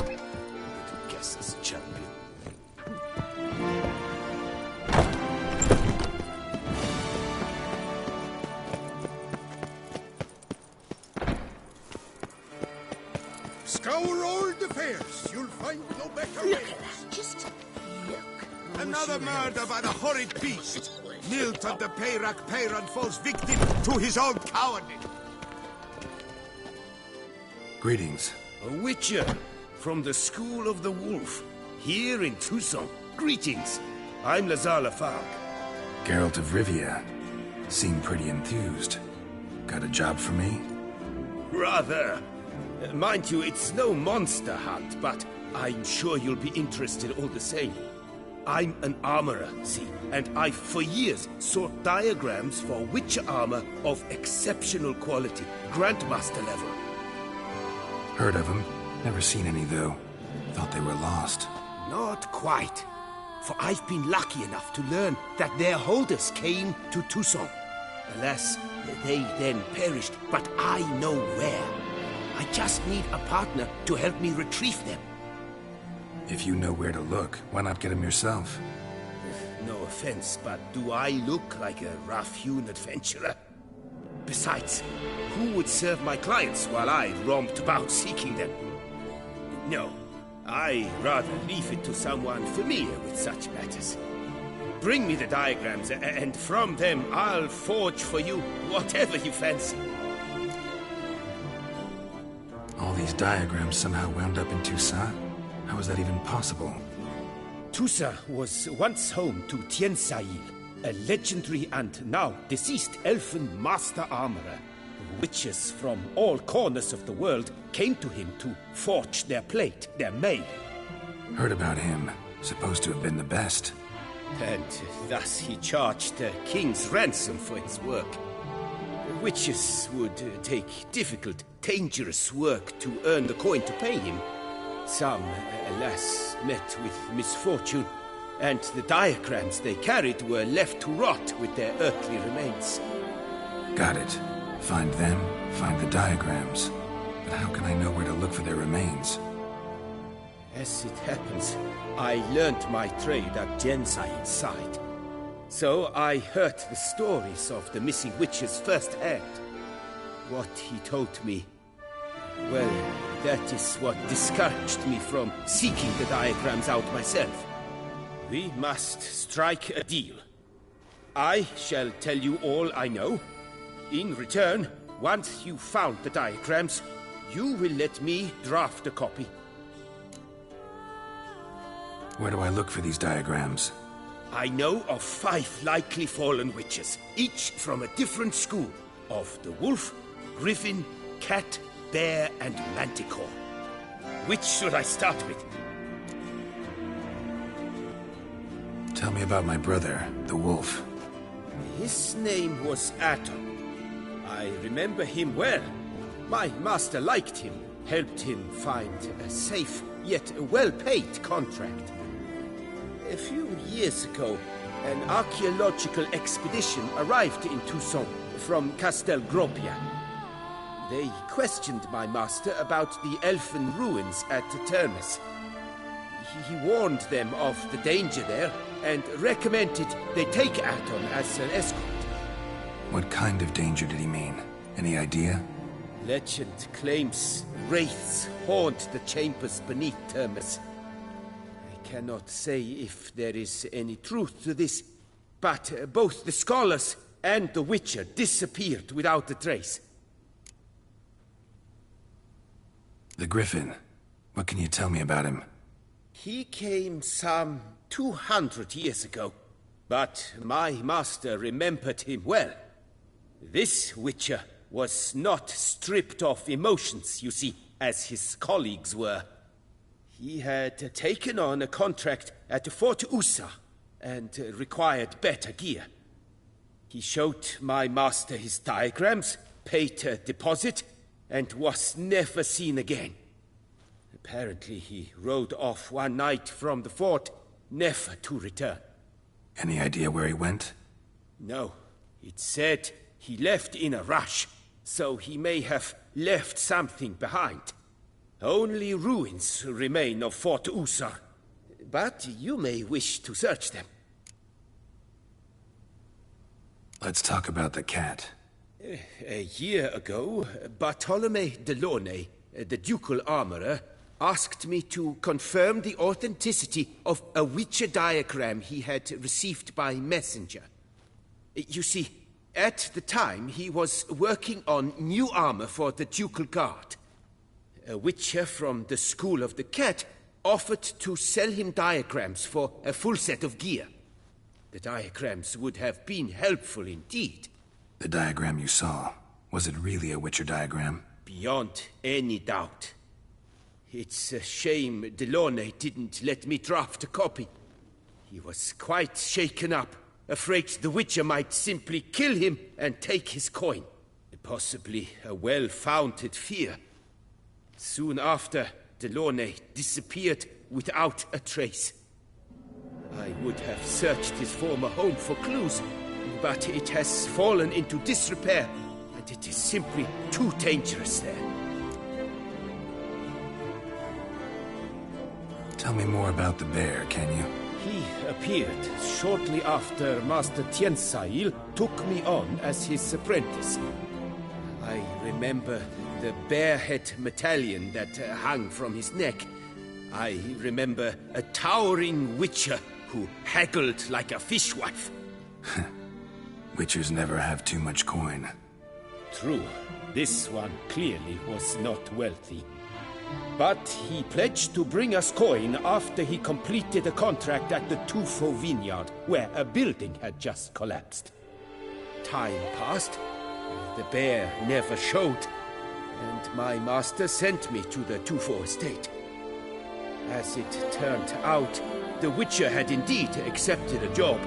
Little guesses, champion. Scour all the fairs. You'll find no better way. Just look. Another murder by the horrid beast. Milt of the Peyrak Peyran falls victim to his own cowardice. Greetings. A witcher from the School of the Wolf, here in Tucson. Greetings. I'm Lazar Lafag. Geralt of Rivia. Seem pretty enthused. Got a job for me? Rather. Mind you, it's no monster hunt, but I'm sure you'll be interested all the same. I'm an armorer, see, and I've for years sought diagrams for witcher armor of exceptional quality, Grandmaster level. Heard of them. Never seen any, though. Thought they were lost. Not quite. For I've been lucky enough to learn that their holders came to Tucson. Alas, they then perished, but I know where. I just need a partner to help me retrieve them. If you know where to look, why not get them yourself? No offense, but do I look like a rough-hewn adventurer? Besides, who would serve my clients while I romped about seeking them? No, I rather leave it to someone familiar with such matters. Bring me the diagrams, and from them I'll forge for you whatever you fancy. All these diagrams somehow wound up in Tucson? How is that even possible? Tusa was once home to Tiensail, a legendary and now deceased elfin master armorer. Witches from all corners of the world came to him to forge their plate, their mail. Heard about him. Supposed to have been the best. And thus he charged a king's ransom for his work. Witches would take difficult, dangerous work to earn the coin to pay him. Some, alas, met with misfortune, and the diagrams they carried were left to rot with their earthly remains. Got it. Find them, find the diagrams. But how can I know where to look for their remains? As it happens, I learned my trade at Jensaid's side. So I heard the stories of the missing witches firsthand. What he told me, well, that is what discouraged me from seeking the diagrams out myself. We must strike a deal. I shall tell you all I know. In return, once you've found the diagrams, you will let me draft a copy. Where do I look for these diagrams? I know of 5 likely fallen witches, each from a different school of the wolf, griffin, cat, bear, and manticore. Which should I start with? Tell me about my brother, the wolf. His name was Atom. I remember him well. My master liked him, helped him find a safe, yet well-paid contract. A few years ago, an archaeological expedition arrived in Tucson from Castel Gropia. They questioned my master about the elfin ruins at Termes. He warned them of the danger there and recommended they take Aton as an escort. What kind of danger did he mean? Any idea? Legend claims wraiths haunt the chambers beneath Termes. I cannot say if there is any truth to this, but both the scholars and the Witcher disappeared without a trace. The Griffin. What can you tell me about him? He came some 200 years ago, but my master remembered him well. This Witcher was not stripped of emotions, you see, as his colleagues were. He had taken on a contract at Fort Usa and required better gear. He showed my master his diagrams, paid a deposit, and was never seen again. Apparently he rode off one night from the fort, never to return. Any idea where he went? No. It said he left in a rush, so he may have left something behind. Only ruins remain of Fort Usar, but you may wish to search them. Let's talk about the cat. A year ago, Bartolome de Launay, the ducal armorer, asked me to confirm the authenticity of a Witcher diagram he had received by messenger. You see, at the time he was working on new armor for the ducal guard. A Witcher from the School of the Cat offered to sell him diagrams for a full set of gear. The diagrams would have been helpful indeed. The diagram you saw, was it really a Witcher diagram? Beyond any doubt. It's a shame Delaunay didn't let me draft a copy. He was quite shaken up, afraid the Witcher might simply kill him and take his coin. Possibly a well-founded fear. Soon after, Delaunay disappeared without a trace. I would have searched his former home for clues, but it has fallen into disrepair, and it is simply too dangerous there. Tell me more about the bear, can you? He appeared shortly after Master Tiensail took me on as his apprentice. I remember the bear-head medallion that hung from his neck. I remember a towering Witcher who haggled like a fishwife. Witchers never have too much coin. True. This one clearly was not wealthy. But he pledged to bring us coin after he completed a contract at the Tufo vineyard, where a building had just collapsed. Time passed. The bear never showed, and my master sent me to the Tufo estate. As it turned out, the Witcher had indeed accepted a job.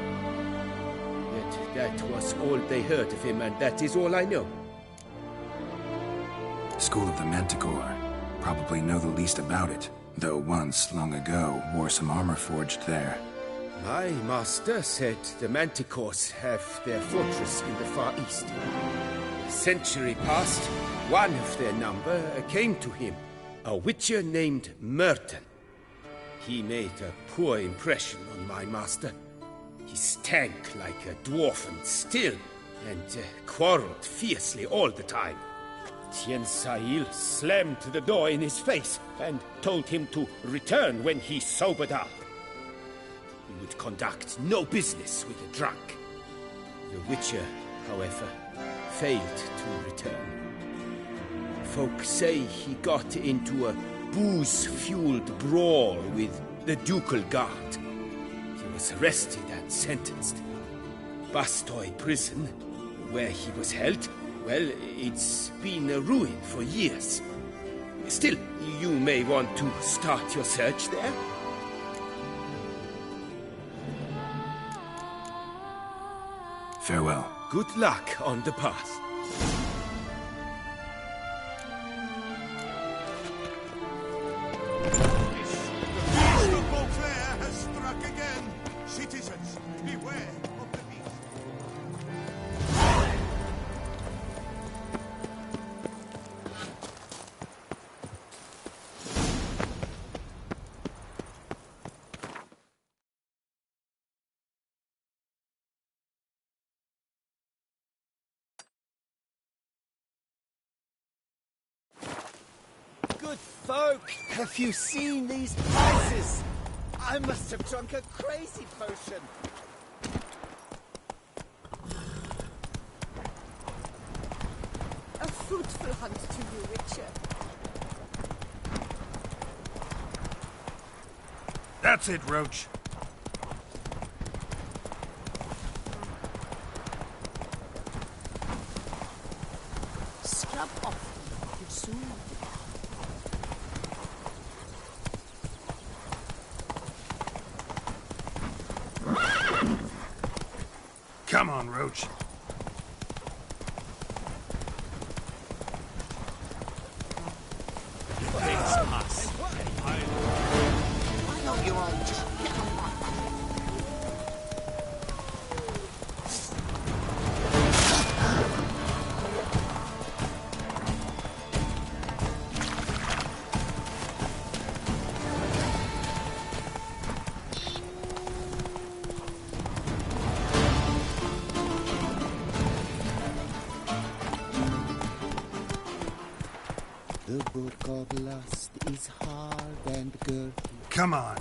Yet that was all they heard of him, and that is all I know. School of the Manticore. Probably know the least about it, though once, long ago, wore some armor forged there. My master said the Manticores have their fortress in the far east. A century past, one of their number came to him, a Witcher named Merton. He made a poor impression on my master. He stank like a dwarfen still, and quarreled fiercely all the time. Tiensail slammed the door in his face and told him to return when he sobered up. He would conduct no business with a drunk. The Witcher, however, failed to return. Folk say he got into a booze-fueled brawl with the ducal guard. He was arrested and sentenced. Bastoy prison, where he was held, well, it's been a ruin for years. Still, you may want to start your search there. Farewell. Good luck on the path. The Beauclair has struck again. Citizens, beware of the beast. Good folk, have you seen these prices? I must have drunk a crazy potion. A fruitful hunt to you, Witcher. That's it, Roach. Scrub off. You'll soon. Come on, Roach. Why don't you all just get along? The book of lust is hard and girthy. Come on.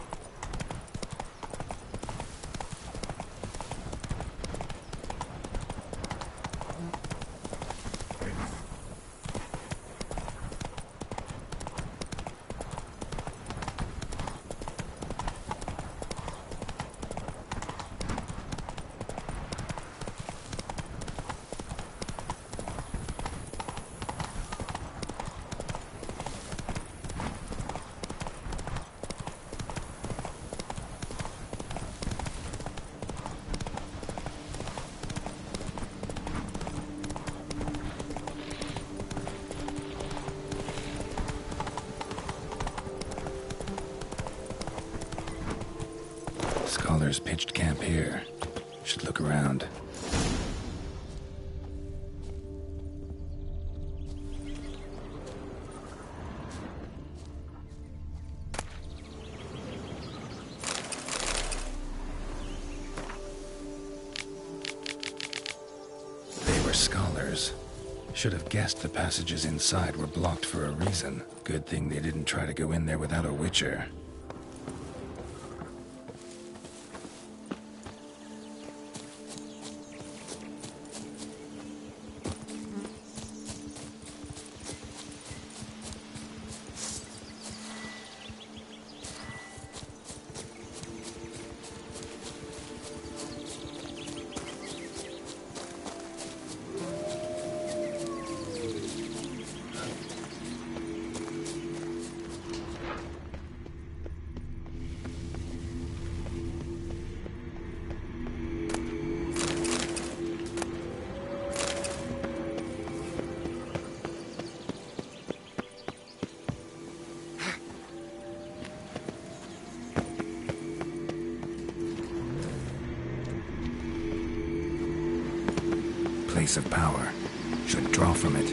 Scholars pitched camp here. Should look around. They were scholars. Should have guessed the passages inside were blocked for a reason. Good thing they didn't try to go in there without a witcher. Place of power. Should draw from it.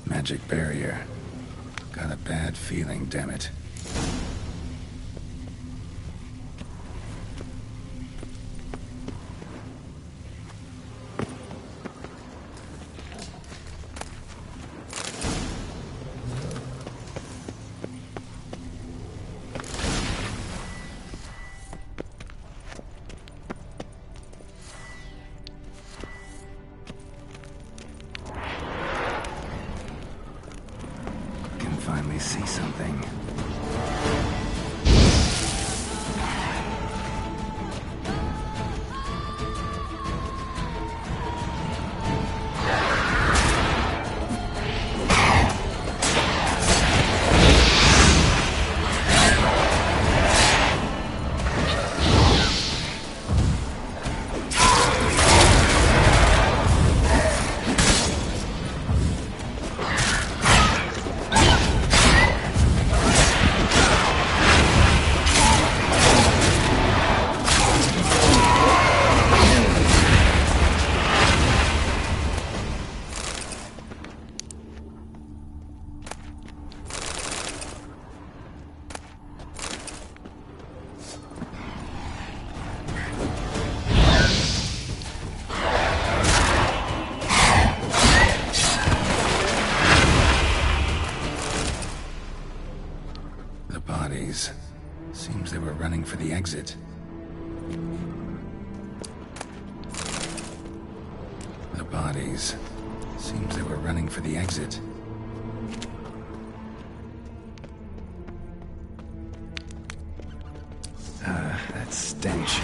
Magic barrier. Got a bad feeling, damn it. Finally see something. bodies. Seems they were running for the exit. The bodies. Seems they were running for the exit. That stench.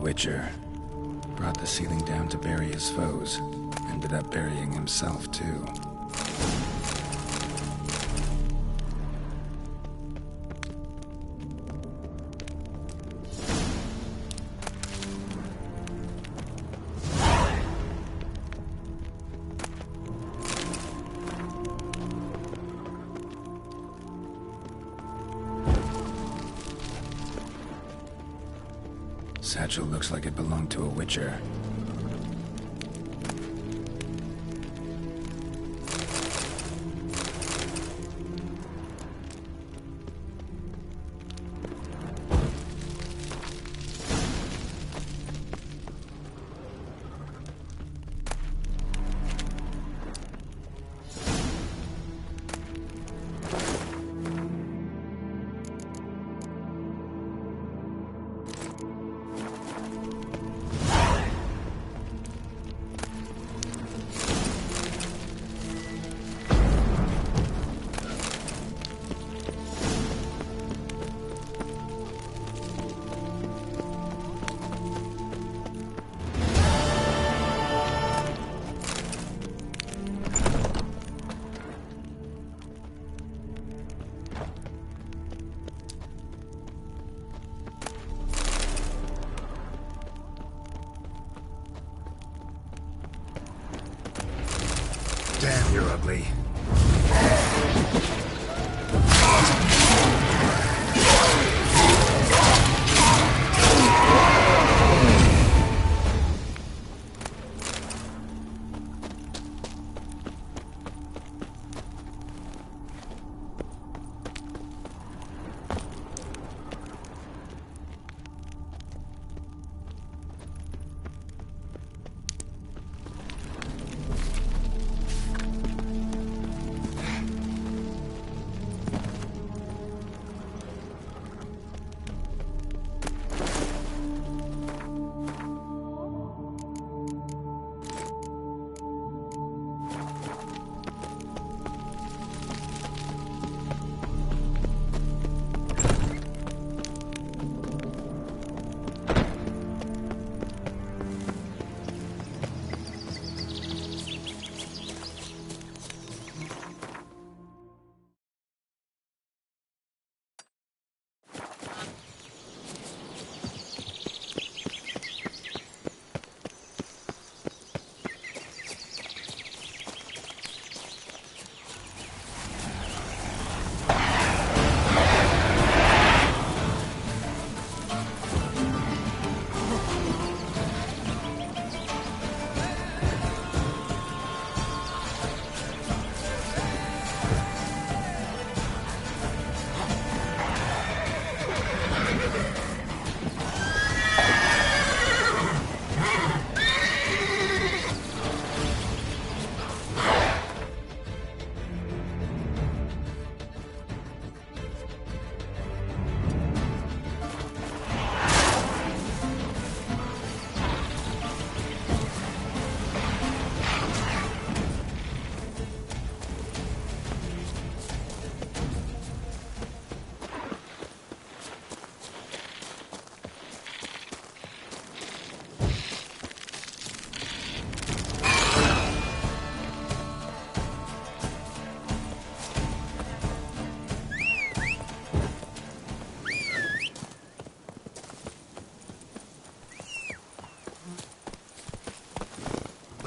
Witcher. Brought the ceiling down to bury his foes. Ended up burying himself, too. Satchel looks like it belonged to a Witcher. Damn, you're ugly.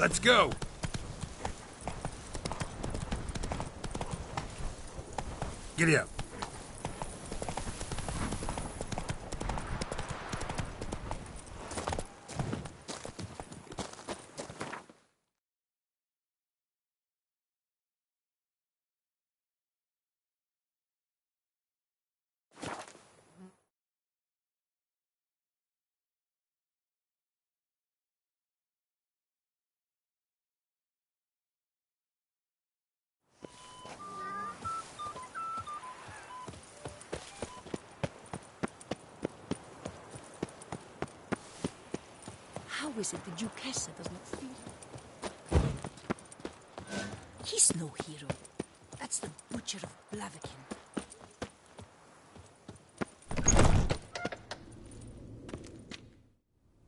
Let's go! Giddy up. How is it the Duchessa does not feel it? He's no hero. That's the butcher of Blaviken.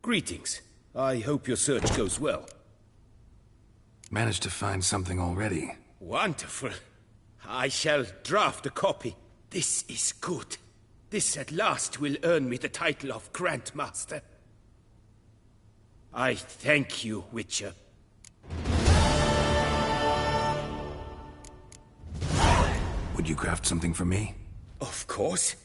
Greetings. I hope your search goes well. Managed to find something already. Wonderful. I shall draft a copy. This is good. This at last will earn me the title of Grandmaster. I thank you, Witcher. Would you craft something for me? Of course.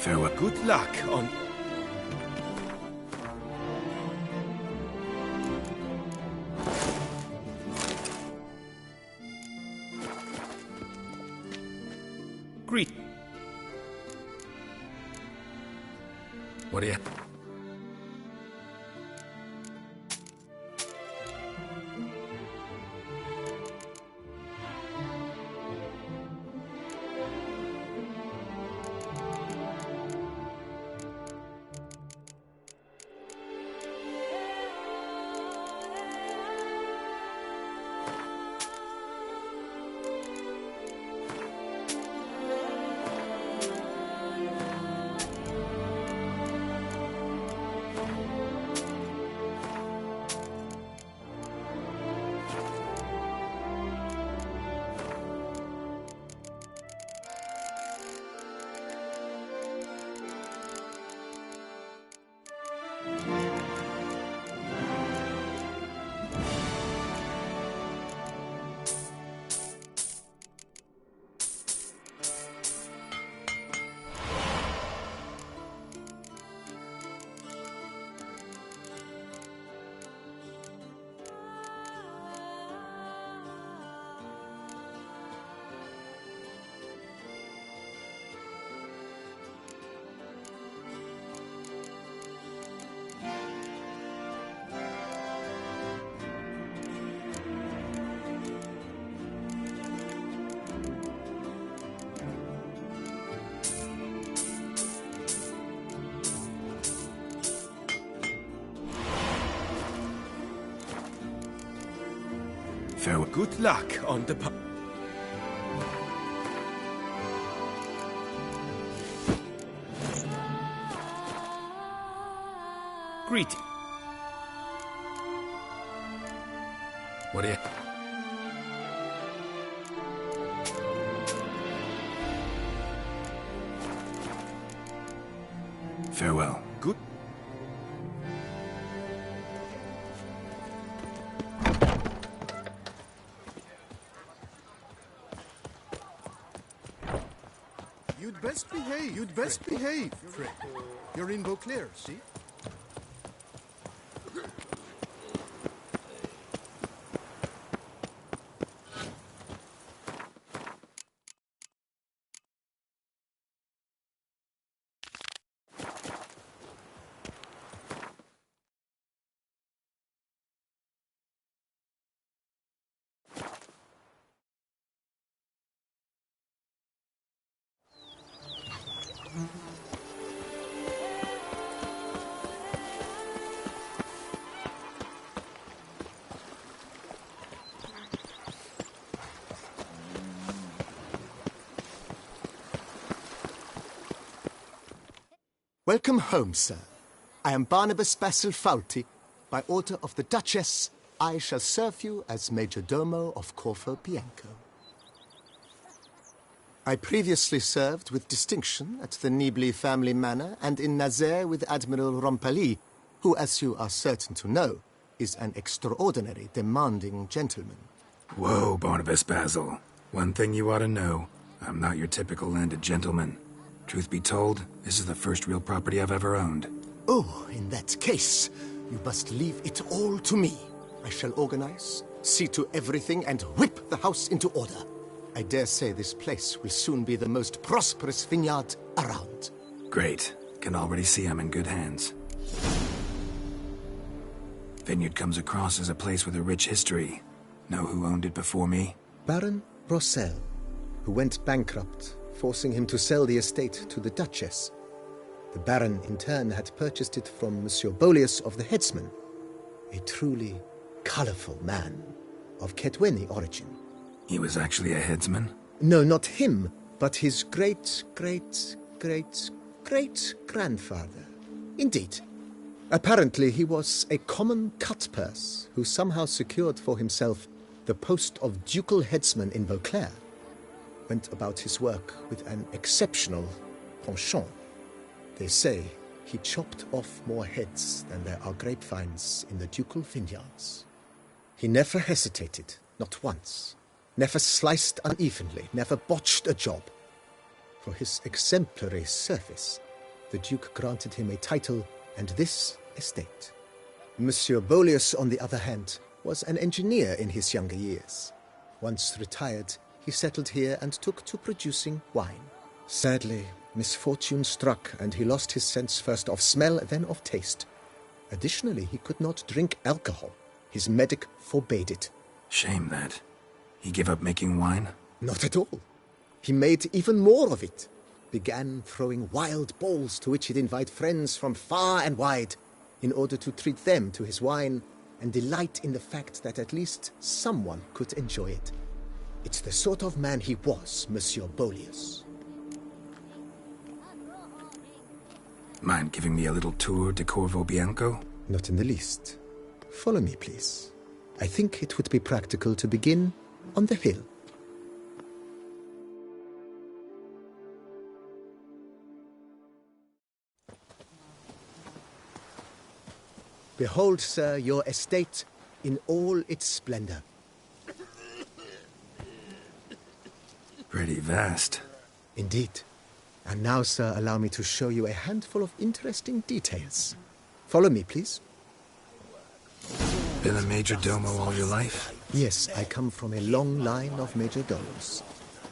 Farewell. Good luck on... Greet. What do you... Farewell. Good luck on the Greeting. What do you... Farewell. Good. You'd best behave. You'd best behave. You're in Beauclair, see? Welcome home, sir. I am Barnabas Basil Faulty. By order of the Duchess, I shall serve you as Major Domo of Corvo Bianco. I previously served with distinction at the Nibli family manor and in Nazaire with Admiral Rompali, who, as you are certain to know, is an extraordinary, demanding gentleman. Whoa, Barnabas Basil. One thing you ought to know. I'm not your typical landed gentleman. Truth be told, this is the first real property I've ever owned. Oh, in that case, you must leave it all to me. I shall organize, see to everything, and whip the house into order. I dare say this place will soon be the most prosperous vineyard around. Great. Can already see I'm in good hands. Vineyard comes across as a place with a rich history. Know who owned it before me? Baron Rossel, who went bankrupt, forcing him to sell the estate to the Duchess. The Baron, in turn, had purchased it from Monsieur Bolius of the Headsman, a truly colorful man of Ketweni origin. He was actually a headsman? No, not him, but his great-great-great-great-grandfather. Indeed. Apparently, he was a common cut-purse who somehow secured for himself the post of ducal headsman in Beauclair. Went about his work with an exceptional penchant. They say he chopped off more heads than there are grapevines in the ducal vineyards. He never hesitated, not once. Never sliced unevenly, never botched a job. For his exemplary service, the Duke granted him a title and this estate. Monsieur Bolius, on the other hand, was an engineer in his younger years. Once retired, he settled here and took to producing wine. Sadly, misfortune struck and he lost his sense first of smell, then of taste. Additionally, he could not drink alcohol. His medic forbade it. Shame that. He gave up making wine? Not at all. He made even more of it. Began throwing wild balls to which he'd invite friends from far and wide in order to treat them to his wine and delight in the fact that at least someone could enjoy it. It's the sort of man he was, Monsieur Bolius. Mind giving me a little tour de Corvo Bianco? Not in the least. Follow me, please. I think it would be practical to begin on the hill. Behold, sir, your estate in all its splendor. Pretty vast. Indeed. And now, sir, allow me to show you a handful of interesting details. Follow me, please. Been a major domo all your life? Yes, I come from a long line of major domos.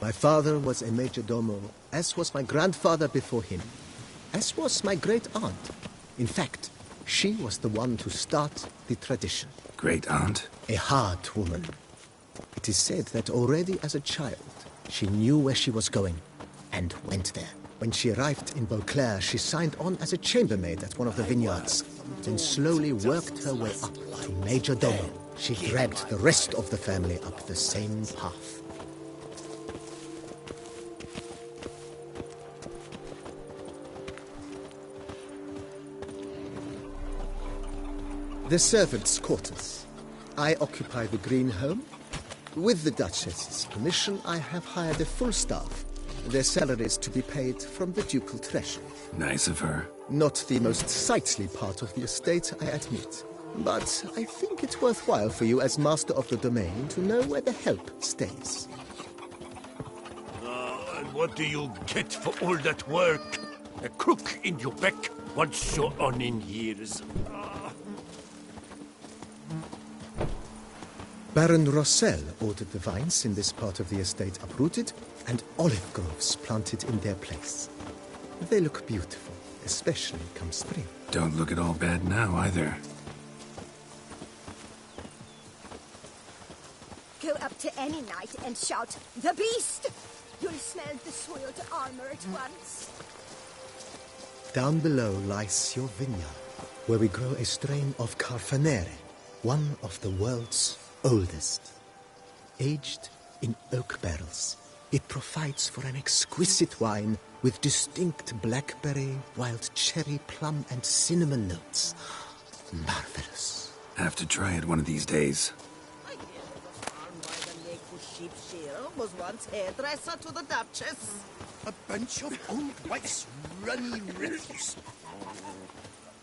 My father was a major domo, as was my grandfather before him, as was my great-aunt. In fact, she was the one to start the tradition. Great-aunt? A hard woman. It is said that already as a child, she knew where she was going, and went there. When she arrived in Beauclair, she signed on as a chambermaid at one of the vineyards, then slowly worked her way up to major domo. she dragged the rest of the family up the same path. The servants' quarters. I occupy the green home. With the Duchess's permission, I have hired a full staff. Their salaries to be paid from the ducal treasury. Nice of her. Not the most sightly part of the estate, I admit. But I think it's worthwhile for you as master of the domain to know where the help stays. And what do you get for all that work? A crook in your back once you're on in years. Baron Rossel ordered the vines in this part of the estate uprooted and olive groves planted in their place. They look beautiful, especially come spring. Don't look at all bad now, either. Go up to any knight and shout, "The beast!" You'll smell the soiled armor at once. Down below lies your vineyard, where we grow a strain of Carfanere, one of the world's oldest. Aged in oak barrels, it provides for an exquisite wine with distinct blackberry, wild cherry, plum, and cinnamon notes. Marvelous. Have to try it one of these days. Sheep shearer was once hairdresser to the Duchess. A bunch of old wife's runny refuse.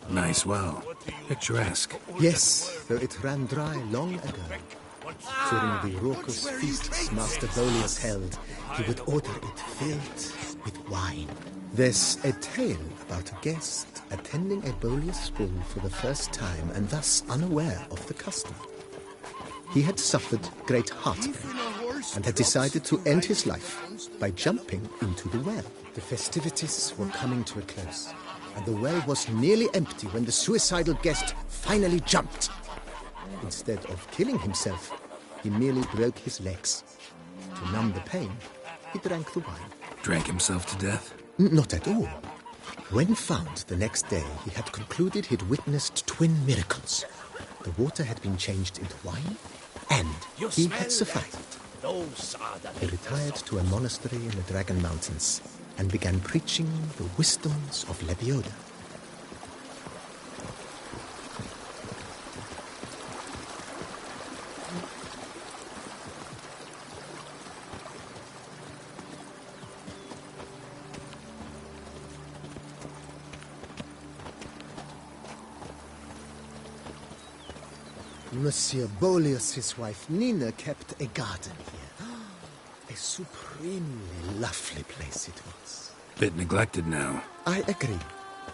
Nice well. Picturesque. Yes, though it ran dry long ago. During the raucous feasts Master Bolius held, he would order it filled with wine. There's a tale about a guest attending a Bolius ball for the first time and thus unaware of the custom. He had suffered great heartburn and had decided to end his life by jumping into the well. The festivities were coming to a close, and the well was nearly empty when the suicidal guest finally jumped. Instead of killing himself, he merely broke his legs. To numb the pain, he drank the wine. Drank himself to death? Not at all. When found the next day, he had concluded he'd witnessed twin miracles. The water had been changed into wine, and he had survived. He retired to a monastery in the Dragon Mountains and began preaching the wisdoms of Lebioda. Monsieur Bolius' wife Nina kept a garden here. A supremely lovely place it was. Bit neglected now. I agree.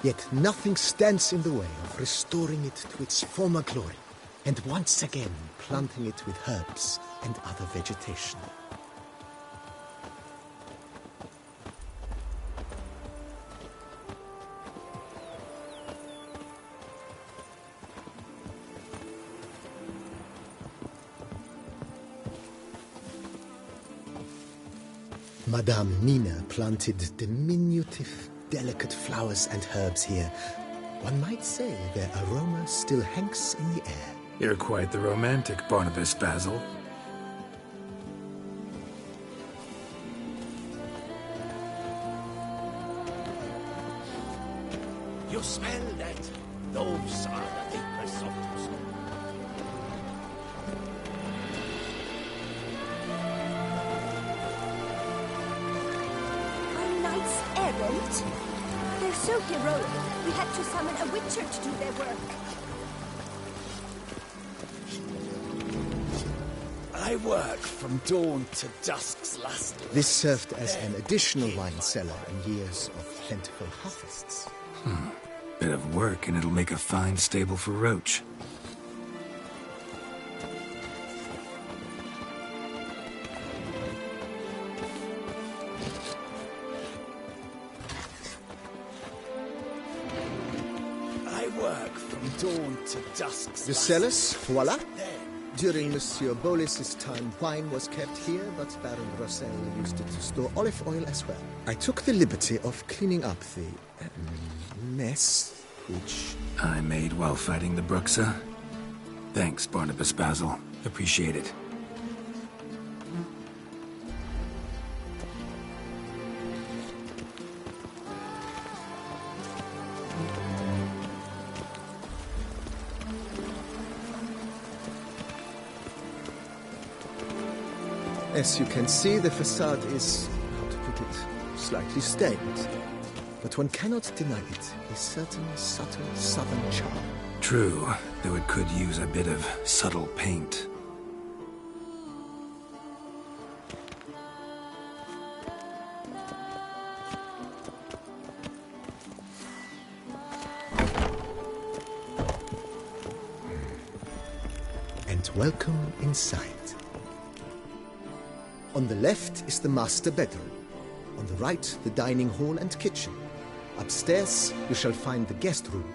Yet nothing stands in the way of restoring it to its former glory, and once again planting it with herbs and other vegetation. Madame Nina planted diminutive, delicate flowers and herbs here. One might say their aroma still hangs in the air. You're quite the romantic, Barnabas Basil. You smell that? Those are the Risottos. Errant? They're so heroic. We had to summon a witcher to do their work. I work from dawn to dusk's last. This served as an additional wine cellar in years of plentiful harvests. Bit of work and it'll make a fine stable for Roach. Dawn to dusk. The cellars, voila. During Monsieur Bolis's time, wine was kept here, but Baron Rossel used it to store olive oil as well. I took the liberty of cleaning up the mess, which I made while fighting the Bruxa. Thanks, Barnabas Basil. Appreciate it. As you can see, the facade is, how to put it, slightly stained. But one cannot deny it, a certain subtle southern charm. True, though it could use a bit of subtle paint. And welcome inside. On the left is the master bedroom. On the right, the dining hall and kitchen. Upstairs, you shall find the guest room,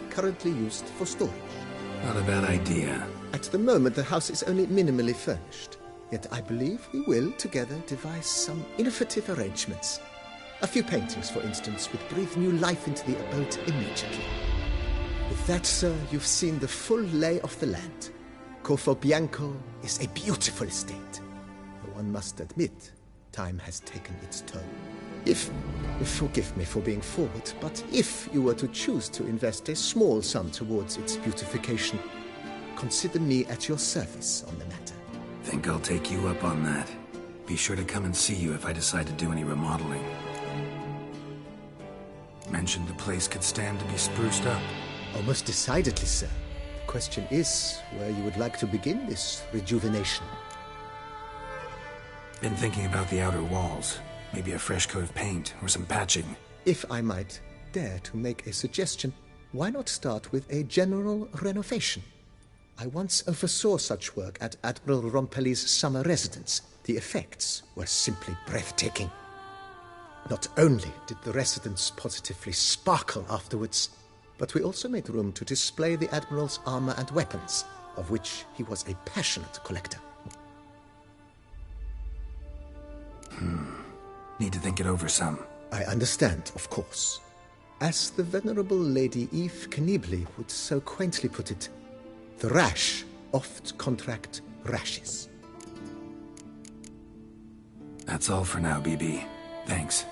currently used for storage. Not a bad idea. At the moment, the house is only minimally furnished. Yet I believe we will, together, devise some innovative arrangements. A few paintings, for instance, would breathe new life into the abode immediately. With that, sir, you've seen the full lay of the land. Corvo Bianco is a beautiful estate. One must admit, time has taken its toll. Forgive me for being forward, but if you were to choose to invest a small sum towards its beautification, consider me at your service on the matter. Think I'll take you up on that. Be sure to come and see you if I decide to do any remodeling. Mentioned the place could stand to be spruced up. Almost decidedly, sir. The question is where you would like to begin this rejuvenation. Been thinking about the outer walls. Maybe a fresh coat of paint or some patching. If I might dare to make a suggestion, why not start with a general renovation? I once oversaw such work at Admiral Rompelli's summer residence. The effects were simply breathtaking. Not only did the residence positively sparkle afterwards, but we also made room to display the Admiral's armor and weapons, of which he was a passionate collector. Need to think it over some. I understand, of course. As the venerable Lady Eve Kniebly would so quaintly put it, the rash oft contract rashes. That's all for now, BB. Thanks.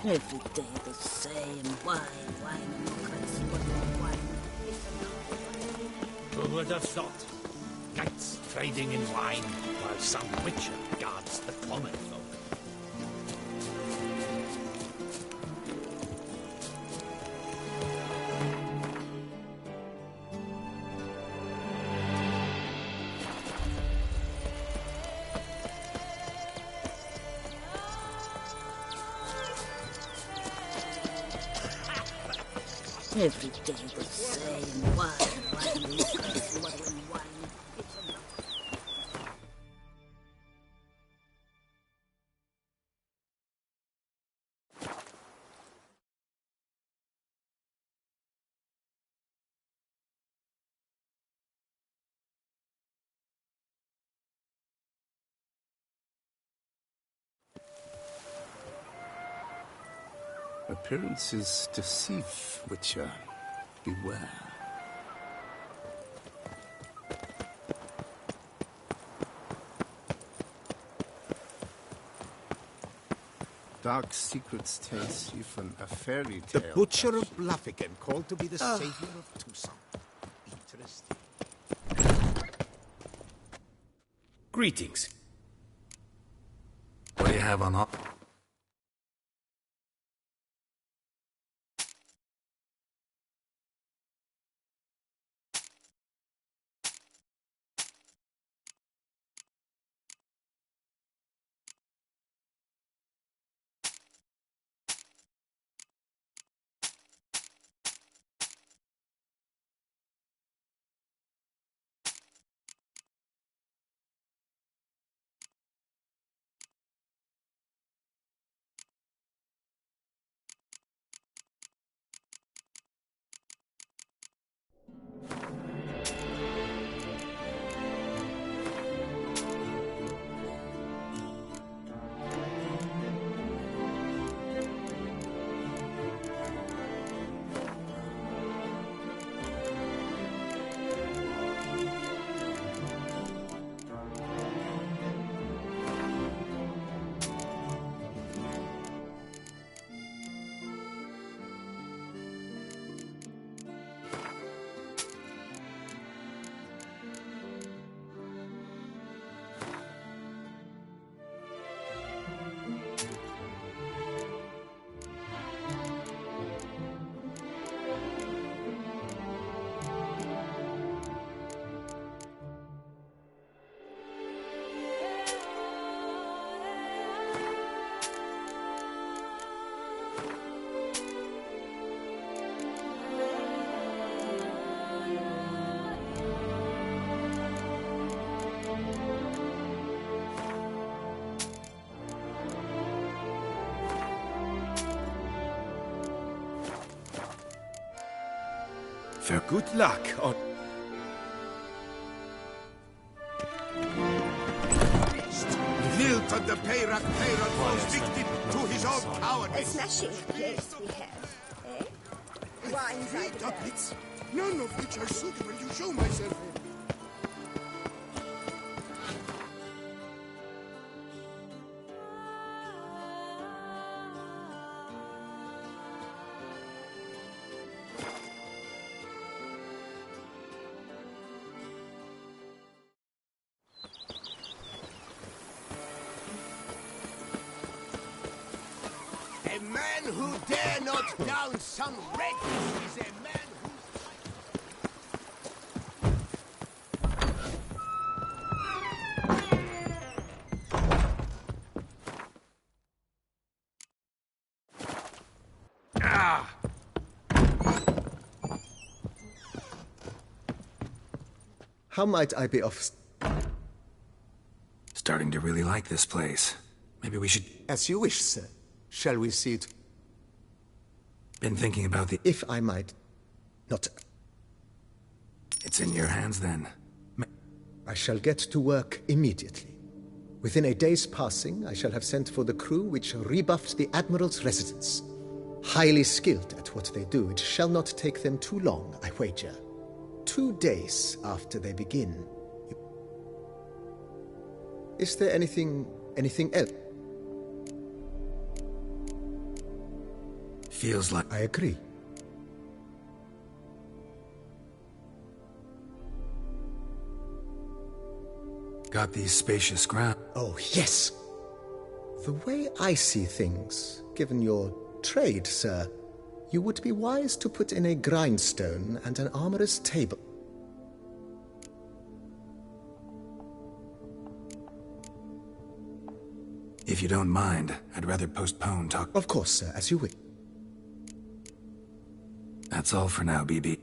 Every day the same. Wine, crazy, wine. Who would have thought? Knights trading in wine, while some witcher guards the common folk. Every day the same. Wine, crazy, wine. Appearances deceive, Witcher. Beware. Dark secrets tell even a fairy tale. The Butcher of Bluffican, called to be the savior of Tucson. Interesting. Greetings. What do you have on... For good luck on... Nilton the Peyrac falls victim to his own A cowardice. smashing place we have, eh? Wines I Ducats, none of which are suitable to show myself in. A man who dare not down some red is a man who... How might I be of... Starting to really like this place. Maybe we should... As you wish, sir. Shall we see it? Been thinking about the... If I might... Not... It's in your hands, then. I shall get to work immediately. Within a day's passing, I shall have sent for the crew which rebuffed the Admiral's residence. Highly skilled at what they do, it shall not take them too long, I wager. 2 days after they begin. Is there anything else? Feels like... I agree. Got these spacious grounds. Oh, yes. The way I see things, given your trade, sir, you would be wise to put in a grindstone and an armorer's table. If you don't mind, I'd rather postpone talk. Of course, sir, as you wish. That's all for now, BB.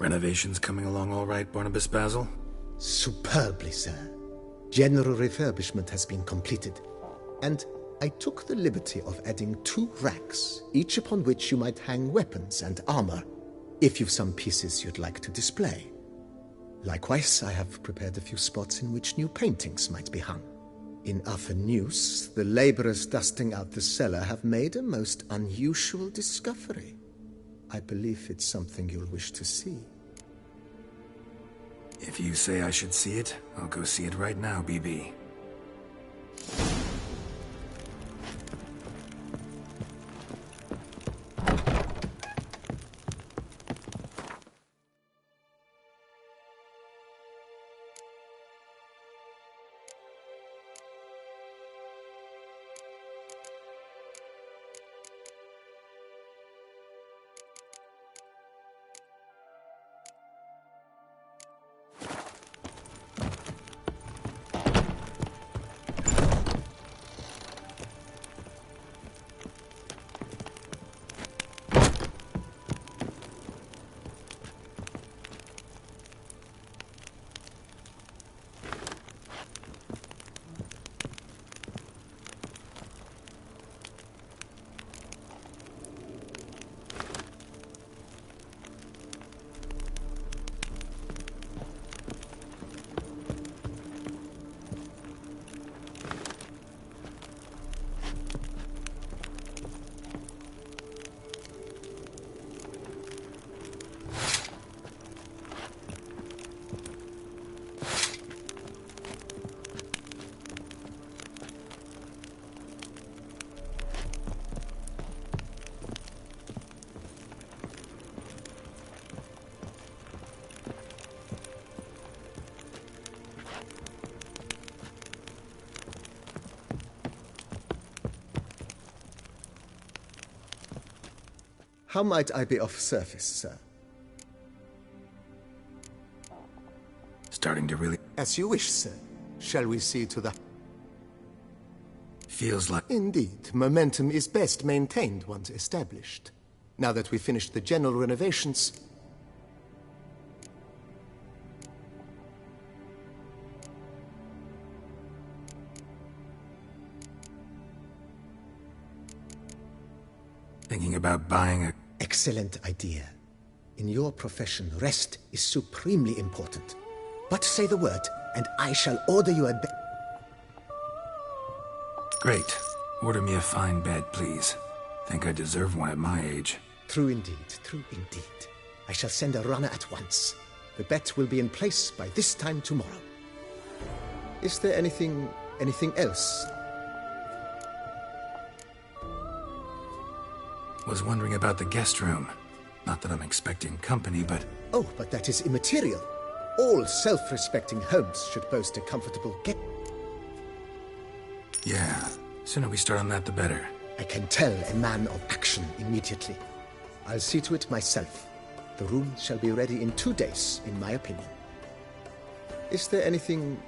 Renovations coming along all right, Barnabas Basil? Superbly, sir. General refurbishment has been completed, and I took the liberty of adding 2 racks, each upon which you might hang weapons and armor, if you've some pieces you'd like to display. Likewise, I have prepared a few spots in which new paintings might be hung. In other news, the laborers dusting out the cellar have made a most unusual discovery. I believe it's something you'll wish to see. If you say I should see it, I'll go see it right now, BB. How might I be of service, sir? Starting to really... As you wish, sir. Shall we see to the... Feels like... Indeed, momentum is best maintained once established. Now that we've finished the general renovations... Thinking about buying a... Excellent idea. In your profession, rest is supremely important. But say the word, and I shall order you a bed. Great. Order me a fine bed, please. Think I deserve one at my age. True indeed, true indeed. I shall send a runner at once. The bet will be in place by this time tomorrow. Is there anything else? Was wondering about the guest room. Not that I'm expecting company, but... Oh, but that is immaterial. All self-respecting homes should boast a comfortable guest. Yeah. Sooner we start on that, the better. I can tell a man of action immediately. I'll see to it myself. The room shall be ready in 2 days, in my opinion. Is there anything...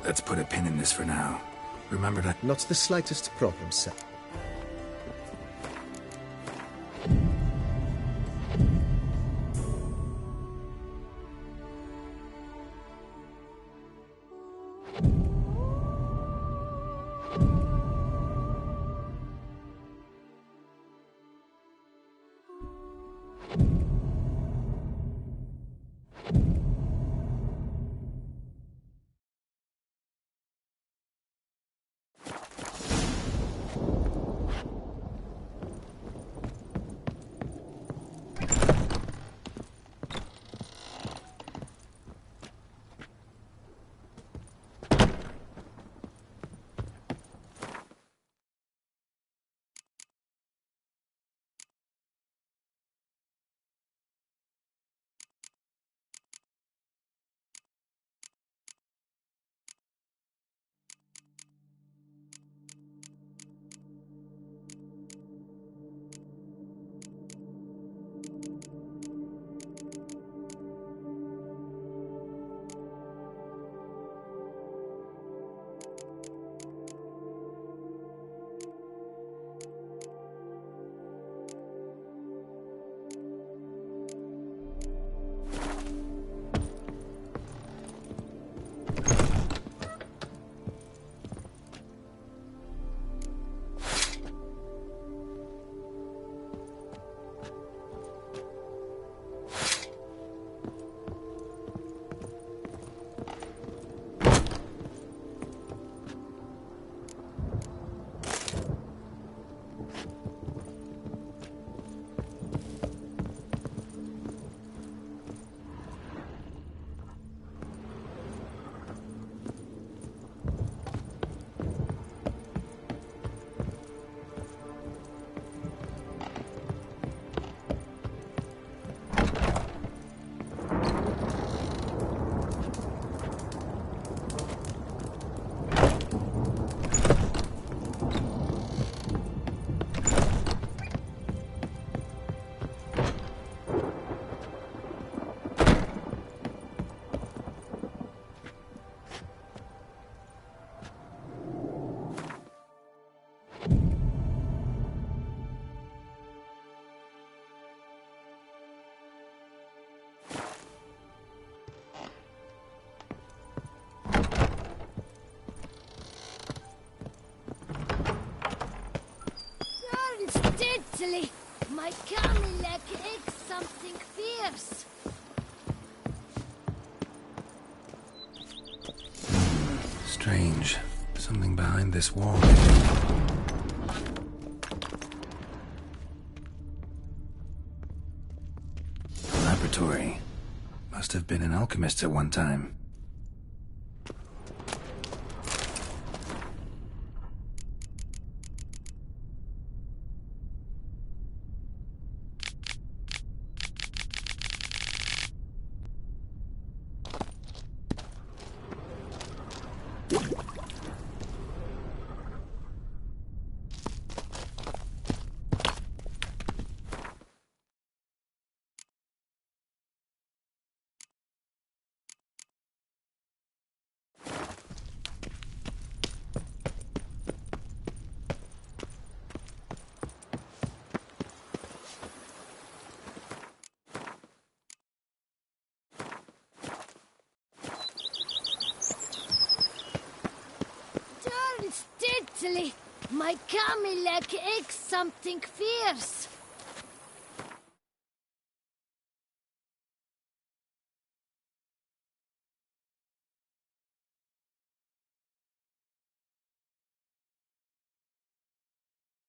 Let's put a pin in this for now. Remember that... Not the slightest problem, sir. Italy, my Camille aches something fierce. Strange. Something behind this wall. Laboratory. Must have been an alchemist at one time. My Camilek aches something fierce.